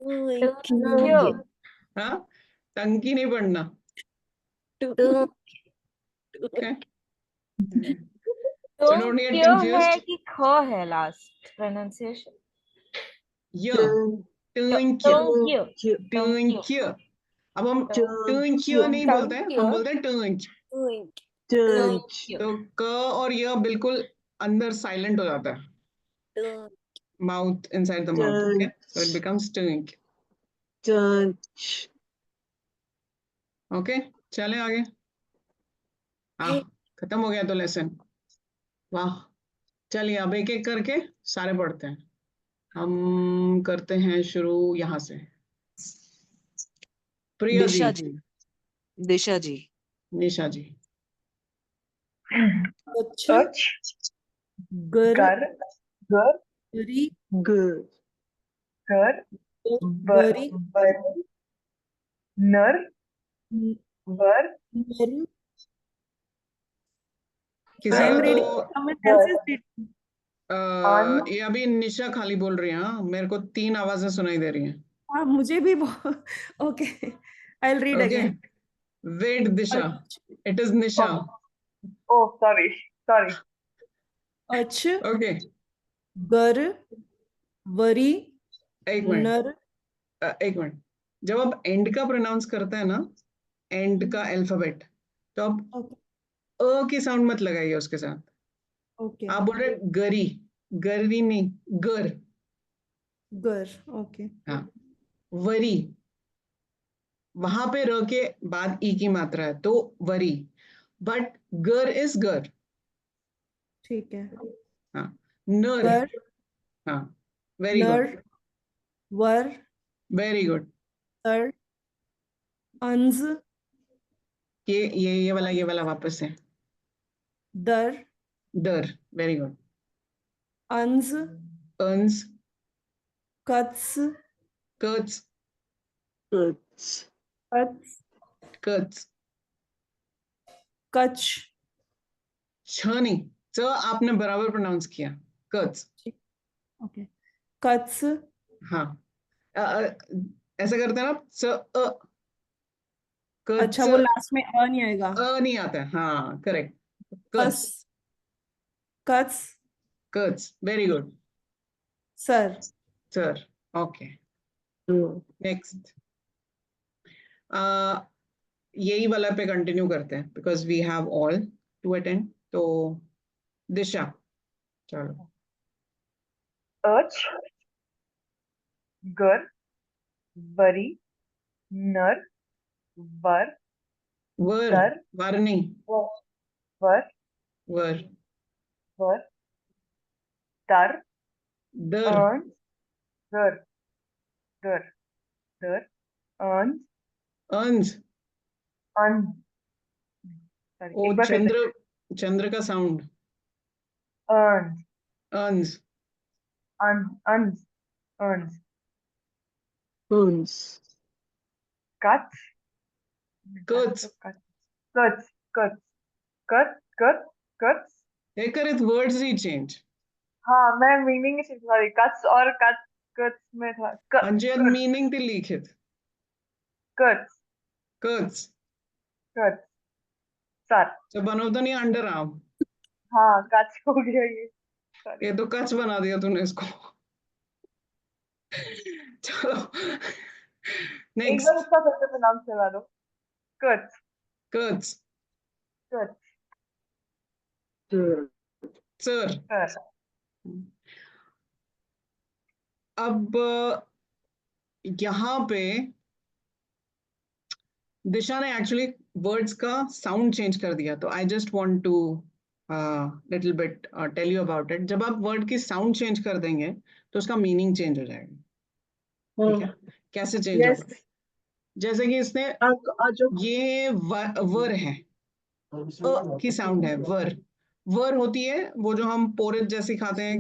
Thank हाँ, टंकी नहीं पढ़ना। ओके, so don't get है confused. कि ख है last pronunciation? य, टूंक, टूंक। अब हम टूंक नहीं बोलते हैं, हम बोलते हैं टूंक। तो क और य बिल्कुल अंदर साइलेंट हो जाता है, mouth inside the mouth, okay, so it becomes टूंक। ओके, चले आगे। हाँ, खत्म हो गया तो लेसन। वाह, चलिए अब एक एक करके सारे पढ़ते हैं। हम करते हैं शुरू यहाँ से। प्रिया दिशा जी, जी, दिशा जी, निशा जी, अच्छ, गर, गर, गर, गरी, Good. गर, गरी, बरी, नर, वर, नर। किसी I am को reading तो someone else's reading. ये अभी निशा खाली बोल रही है, हाँ, मेरे को 3 आवाजें सुनाई दे रही हैं। हाँ, मुझे भी okay, I'll read okay, again. Wait Disha, it is Nisha. oh sorry, अच्छ, ओके, गर, वरी, एक मिनट, नर। एक मिनट। जब आप एंड का प्रोनाउंस करते हैं ना, एंड का अल्फाबेट, तो आप अ की साउंड मत लगाइए उसके साथ। ओके, आप बोल रहे गरी, गरी नहीं, गर। गर, ओके, हाँ, वरी, वहां पे र के बाद ई की मात्रा है, तो वरी, बट गर इज गर। ठीक है। हाँ, नर, गर, हाँ, वेरी नर, गुड, वर, वेरी गुड। सर, अंज, ये वाला वापस है, दर, डर, वेरी गुड। अंज, अंस, कत्स, कट्स, कत्स, कट्स, कच्छ। छ नहीं, च आपने बराबर प्रोनाउंस किया, कट्स। ओके, कत्स, हाँ, ऐसा करते हैं ना, च अ, कच्छ, अच्छा वो लास्ट में अ नहीं आएगा। नहीं आता है, हाँ, करेक्ट, कस, कट्स, कत्स, कट्स, very good, sir. Sir. Okay, next, यही वाला पे कंटिन्यू करते हैं because we have all to attend. तो दिशा, चलो। अच्छ, गर, बरी, नर, वर, वर, दर, वर नहीं, वर, वर, वर, दर, दर, दर, दर, दर, अंज, अंज, अंज, sorry, ओ एक बार फिर से, चंद्र, चंद्र का साउंड, अंज, अंज, अंज, अंज, अंज, Uns. कच, कट्स, कच, कच, कच, कच, कच, कच। करेक्ट, वर्ड्स ही चेंज। हाँ, मैं मीनिंग सॉरी, कच और कच, कच में था, अंजय मीनिंग ती लिखित, कच, कट्स, कच, सर। तो बनवता नहीं अंडर आर्म, हाँ, कच हो गया ये, सॉरी। ये तो कच बना दिया तूने इसको। चलो, एक बार नेक्स्ट, उसका फिर से प्रोनाउंस करवा दो, कच, कट्स, कच, सर। सर। अब यहाँ पे दिशा ने एक्चुअली वर्ड्स का साउंड चेंज कर दिया, तो I just want to little bit tell you about it. जब आप वर्ड की साउंड चेंज कर देंगे तो उसका मीनिंग चेंज हो जाएगा. ठीक है, कैसे चेंज Yes. होगा? जैसे कि इसने ये वर है, की साउंड है, वर. वर होती है वो जो हम पोरेज जैसी खाते हैं.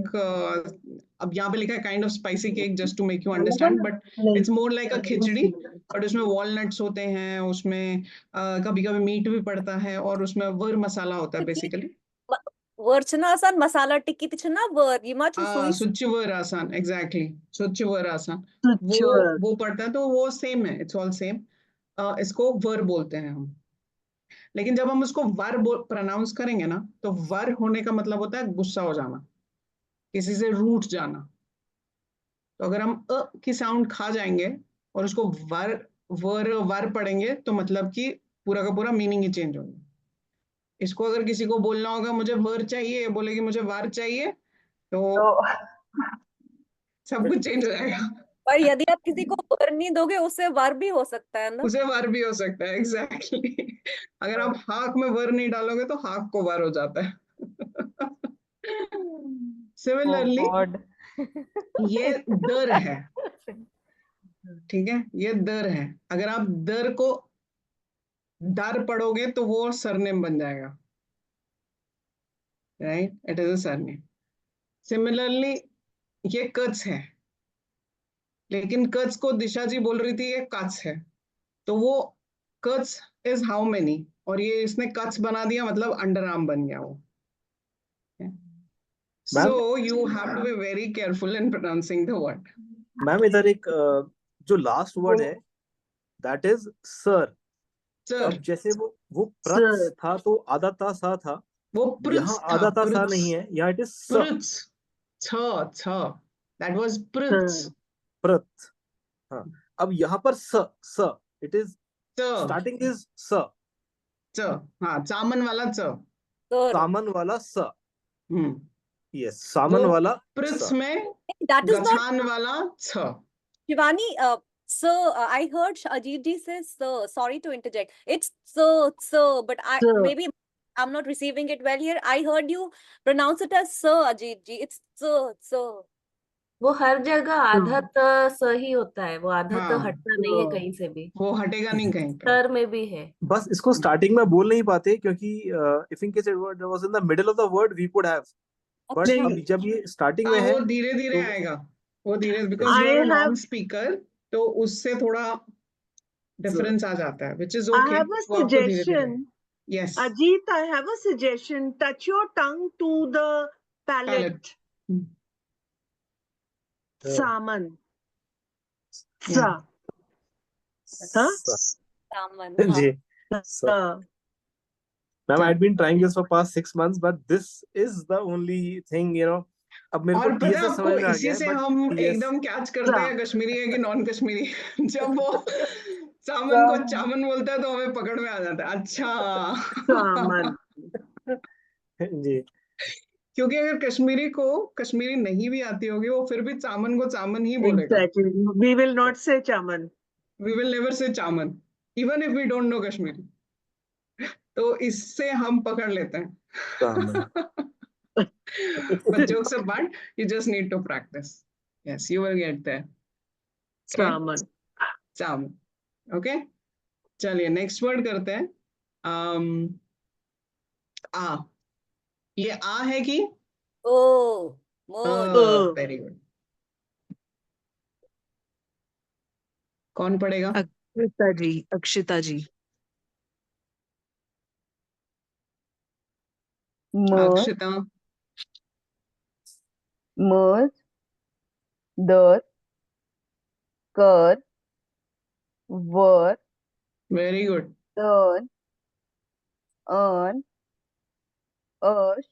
अब यहाँ पे लिखा है kind of spicy cake, just to make you understand, but it's more like a khichdi. बट उसमें वॉलनट्स होते हैं, उसमें कभी कभी मीट भी पड़ता है, और उसमें वर मसाला होता है बेसिकली. वर्चना आसान मसाला टिक्की तिचना वर ये माच सुई सुच्च वर आसान, एग्जैक्टली, सुच्च वर आसान, वो पड़ता है, तो वो सेम है, इट्स ऑल सेम. इसको वर बोलते हैं हम. लेकिन जब हम उसको वर प्रोनाउंस करेंगे ना, तो वर होने का मतलब होता है गुस्सा हो जाना, किसी से रूठ जाना. तो अगर हम अ की साउंड खा जाएंगे और उसको वर पढ़ेंगे, तो मतलब कि पूरा का पूरा मीनिंग ही चेंज होगा. इसको अगर किसी को बोलना होगा मुझे वर चाहिए, बोलेगी मुझे वार चाहिए, तो सब कुछ चेंज हो जाएगा. पर यदि आप किसी को वर नहीं दोगे उससे वर भी हो सकता है ना. उसे वर भी हो सकता है, एग्जैक्टली. अगर आप हाक में वर नहीं डालोगे तो हाक को वर हो जाता है. सिमिलरली ये दर है. ठीक है, ये दर है. अगर आप दर को दर पढ़ोगे तो वो सरनेम बन जाएगा, right? It is a surname. Similarly ये कच है, लेकिन कच को दिशा जी बोल रही थी ये कच है, तो वो कच इज हाउ मेनी, और ये इसने कच बना दिया, मतलब अंडर आर्म बन गया वो. So you have to be very careful in pronouncing the word. Ma'am इधर एक जो लास्ट वर्ड है दैट इज सर. अब जैसे वो प्रत्स था तो आधा ता सा था, वो यहाँ आधा ता सा नहीं है, यहाँ it is that was prits. प्रत. हाँ, अब यहाँ पर स इट इज स्टार्टिंग इज स. हाँ, चामन वाला सामन वाला स. यस, सामन वाला प्रिट्स में that is not गछान वाला छ. Shivani, sir, I heard Ajit ji says sir. Sorry to interject. It's sir, but maybe I'm not receiving it well here. I heard you pronounce it as sir, Ajit ji. It's sir. वो हर जगह आधा त स ही होता है, वो आधा त हटता नहीं है कहीं से भी, वो हटेगा नहीं कहीं पे. सर में भी है. बस इसको स्टार्टिंग में बोल नहीं पाते क्योंकि if in case it was in the middle of the word we could have, but अब जब ये स्टार्टिंग में है वो धीरे धीरे आएगा, वो धीरे, because you are non speaker, तो उससे थोड़ा डिफरेंस आ जाता है, which is okay. I have a suggestion. Yes. Ajit, I have a suggestion. Touch your tongue to the palate. Saman. Sa. Huh? Saman. Ji. Ma'am, I'd been trying this for past 6 months, but this is the only thing, you know. अब मेरे को और पता है आपको, समझ में आ इसी गया से है, हम but एकदम कैच करते हैं कश्मीरी है कि नॉन कश्मीरी. जब वो सामन को चामन बोलता है तो हमें पकड़ में आ जाता है. अच्छा, सामन. जी. क्योंकि अगर कश्मीरी को कश्मीरी नहीं भी आती होगी, वो फिर भी चामन को चामन ही बोलेगा. Exactly. We will not say chaman. We will never say चामन, even if we don't know Kashmiri. तो इससे हम पकड़ लेते हैं. But jokes apart, you just need to practice. Yes, you will get there. Chaman. Chaman. Okay? चलिए next word करते हैं. आ. ये आ है कि ओ. Very good. कौन पढ़ेगा? अक्षिता जी. अक्षिता. मर्ज, दर, कर, वर, वेरी गुड. टर्न, अर्न, अर्श,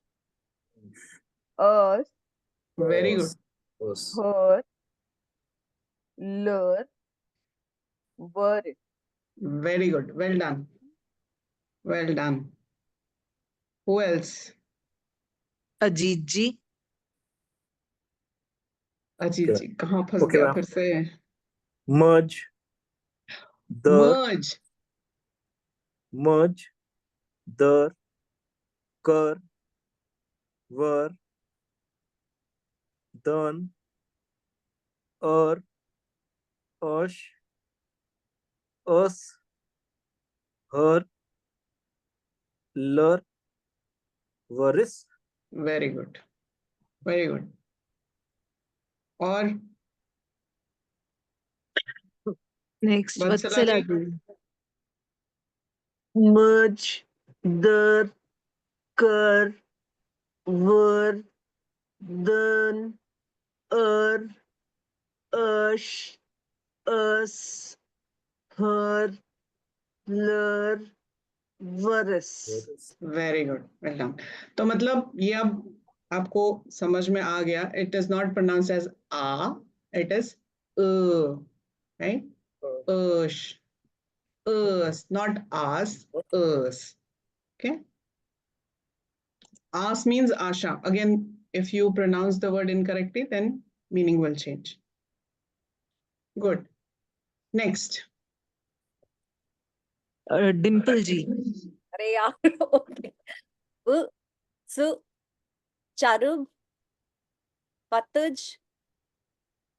अर्श, वेरी गुड. हर, लर, वर. Very good. Well done. Well done. Who else? Ajit जी. अजीत जी कहाँ फंस गया फिर से? merge, the Merge. merge, der, कर, वर, done, us, us, her, lur, वरिस. Very good, very good. और नेक्स्ट वत्सला वत्सला जी. जी. merge, the, कर, वर, done, us, us, her, lur, verus. Very good, well done. तो मतलब ये अब आपको समझ में आ गया. It is not pronounce as आ, इट इज राइट. अश, अस, नॉट आस, अस. Okay. As means Asha. Again, if you pronounce the word incorrectly, then meaning will change. Good. Next. Dimple ji. अरे यार ओके. सु चारुब पतज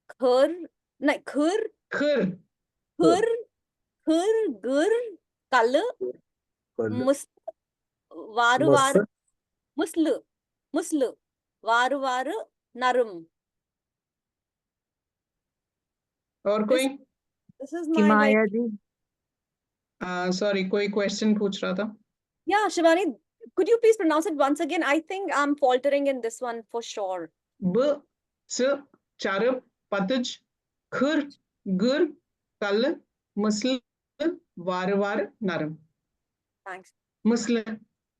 खर नहीं खर खर खर खर गर कल मुस वारु वार मुस्ल मुस्ल वारु वार नरम. और कोई? This is my Kimaya like ji. Sorry, कोई question पूछ रहा था. yeah Shivani, could you please pronounce it once again? I think I'm faltering in this one for sure. ब स चारब पतज खर गर कल मुस्ल वार वार नरम. Thanks. मुस्ल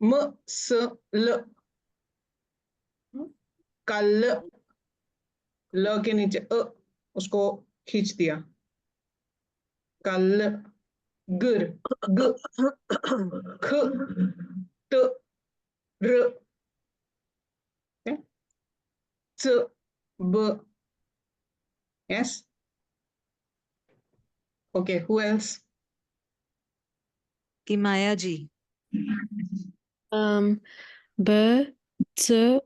म स ल कल ल के नीचे उसको खींच दिया. कल गर ग ख त र च ब. Yes. Okay, who else? Kimaya जी. ब च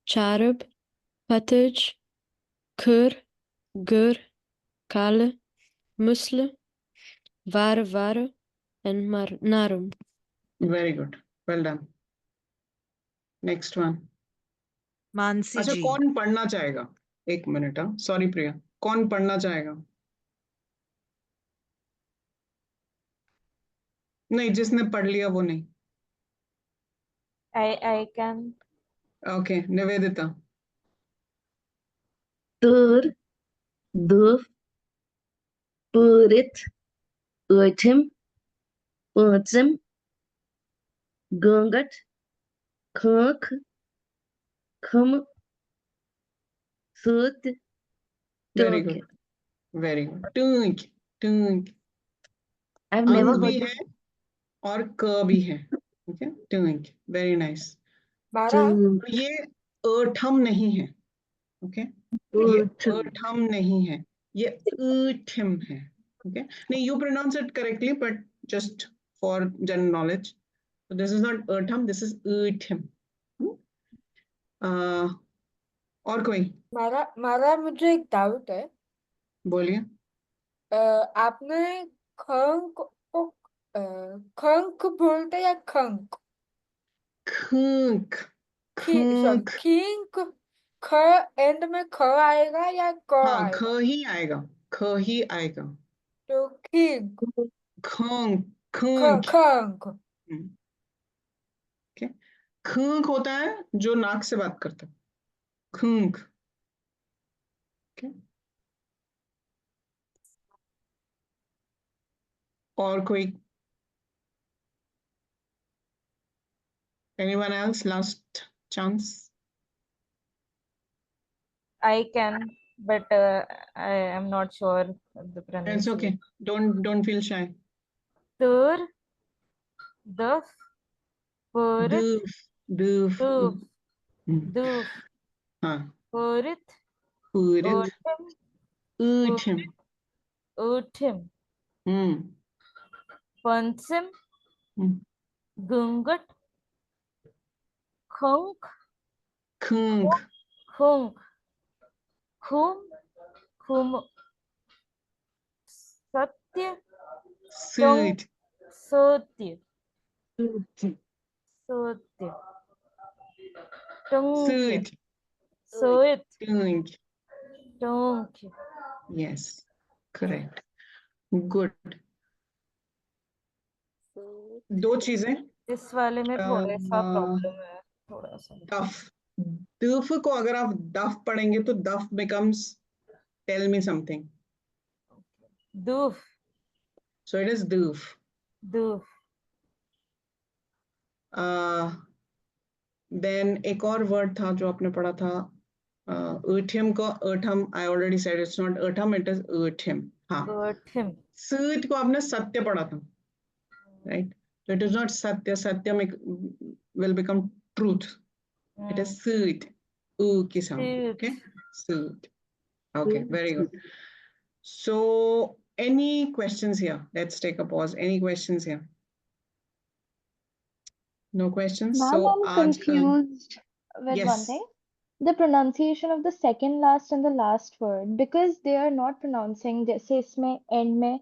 चारब पतज खर गर kal musl var and narum. Very good. Well done. Next one. Mansi अच्छा, जी. कौन पढ़ना चाहेगा? एक मिनट. सॉरी प्रिया, कौन पढ़ना चाहेगा? नहीं, जिसने पढ़ लिया वो नहीं. I can. Okay, Nivedita. tur, duf, purit, ötim, pânțim, gângat, khânk, khâm, sut, very tânk. Good, very good. टूंक टूंक. I've never अंग भी heard है और क भी है. ओके, टूंक. Very nice. बारा tânk. ये अठम नहीं है. ओके, ये अठम नहीं है, ये अठम है. ओके, नहीं, you pronounce it correctly, but just for general knowledge. So this is not Atham, this is Atham. और कोई? मारा मुझे एक डाउट है. बोलिए. आपने खंक को खंक बोलते या खंक? खंक. खंक. खींक ख एंड में ख आएगा या क हाँ, ख आएगा? ही आएगा, ख ही आएगा. तो खींक खंक खंक खंक. खंक. ओके, खंक होता है जो नाक से बात करता है. खंक. ओके, और कोई? Anyone else? Last chance. I can, but I am not sure of the It's pronunciation. okay. Don't feel shy. Tur, duf, purit, Doof. doof, Hmm. doof, हाँ. purit, Purit. utim, Utim. utim, Hmm. pansim, घूंघट, खंक, खंक, खुंक, खुम, खुम, सत्य, suit, सत्य, सत्य, टंक, suit, सोत, टंक. टंक. Yes, correct. Good. दो चीजें. इस वाले में थोड़ा सा Uh, प्रॉब्लम है, थोड़ा सा. डफ. दफ को अगर आप डफ पढ़ेंगे तो डफ becomes tell me something. दूफ, So it is doof. दूफ. Then एक और वर्ड था जो आपने पढ़ा था. Erthim को ertham, I already said it's not ertham, it is erthim. हाँ. Erthim. सूत को आपने सत्य पढ़ा था, right? So it is not satya. Satya will become truth. It is Suta. U की sound. Okay. Suta. Okay. Very good. So any questions here? Let's take a pause. Any questions here? No questions. Ma'am, So I'm confused with one yes. thing. The pronunciation of the second last and the last word, because they are not pronouncing, जैसे इसमें end में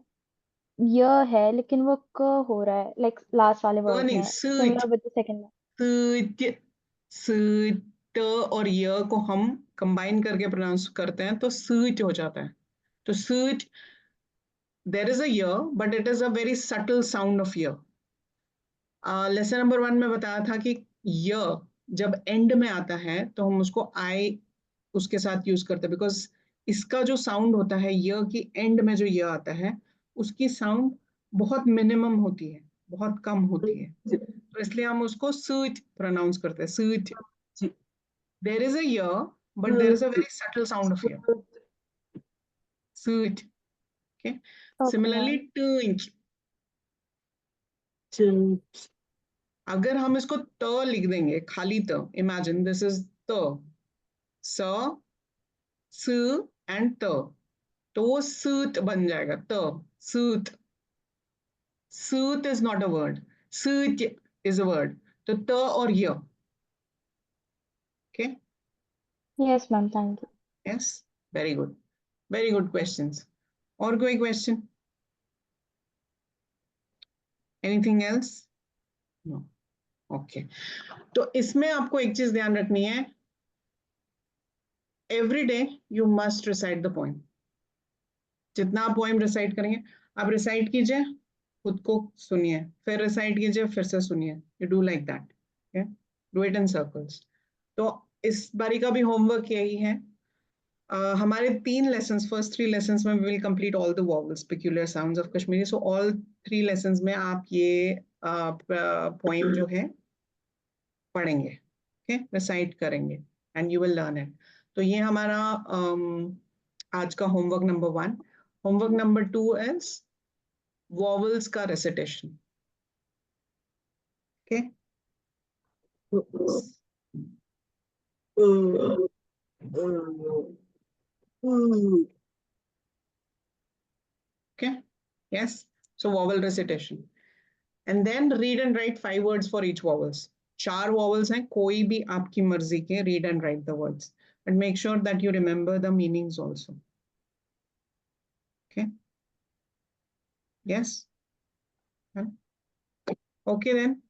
य है लेकिन वो क हो रहा है, like last वाले word नहीं, में, similar with the second one. सूत, सूत और य को हम combine करके pronounce करते हैं तो सूत हो जाता है. तो सूत, there is a य, but it is a very subtle sound of य. लेसन नंबर 1 में बताया था कि य जब एंड में आता है तो हम उसको आई उसके साथ यूज करते हैं, बिकॉज इसका जो साउंड होता है य की एंड में जो य आता है उसकी साउंड बहुत मिनिमम होती है, बहुत कम होती है, तो इसलिए हम उसको सूट प्रोनाउंस करते हैं. सूट. देयर इज अ य but there is a very subtle sound of य. सूट. ओके. सिमिलरली टूंच. अगर हम इसको त लिख देंगे, खाली त, इमेजिन दिस इज त, स, स एंड त, तो वो सूत बन जाएगा. त, सूत. सूत इज नॉट अ वर्ड, सूत इज अ वर्ड. तो त और य. Okay. Yes, ma'am. Thank you. Yes, very good. Very good questions. और कोई question? Anything else? No. Okay. तो इसमें आपको एक चीज ध्यान रखनी है. Every day you must recite the poem. जितना आप पोएम रिसाइट करेंगे, आप रिसाइट कीजिए, खुद को सुनिए, फिर रिसाइट कीजिए, फिर से सुनिए. You do like that. Do it in circles. तो इस बारी का भी होमवर्क यही है. हमारे 3 लेसन्स, फर्स्ट 3 लेसन्स में will complete all the vowels, peculiar sounds of Kashmiri. So all 3 lessons में आप ये पोएम जो है पढ़ेंगे, ओके, रिसाइट करेंगे and you will learn it. तो ये हमारा आज का homework number 1. Homework number 2 is vowels का recitation. Okay. Okay. Yes. So vowel recitation, and then read and write 5 words for each vowels. 4 vowels हैं, कोई भी आपकी मर्जी के read and write the words, and make sure that you remember the meanings also. Okay. Yes. Okay then.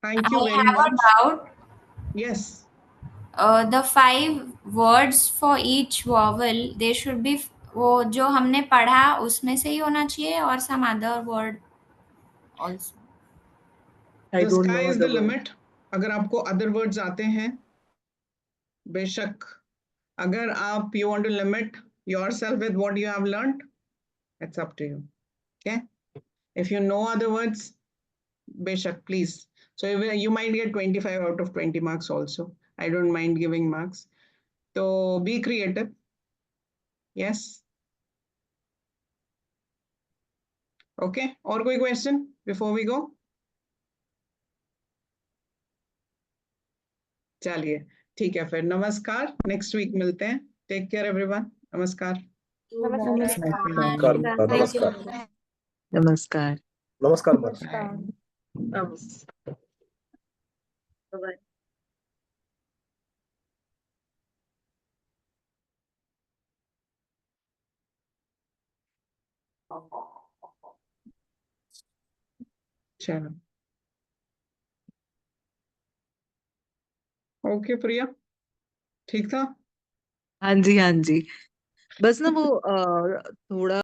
Thank you very I have much. a doubt. Yes. The 5 words for each vowel, they should be वो जो हमने पढ़ा उसमें से ही होना चाहिए, और some other word also. The sky is the limit. अगर आपको other words आते हैं, बेशक. अगर आप you want to limit yourself with what you have learned, it's up to you. Okay. If you know other words, बेशक, please. So you might get 25 out of 20 marks also. I don't mind giving marks. So be creative. Yes. Okay. और कोई question before we go? चलिए, ठीक है फिर. नमस्कार. Next week मिलते हैं. Take care everyone. नमस्कार. नमस्कार. नमस्कार. नमस्कार. Bye-bye. चलो ओके प्रिया, ठीक था। हाँ जी, हाँ जी। बस ना वो थोड़ा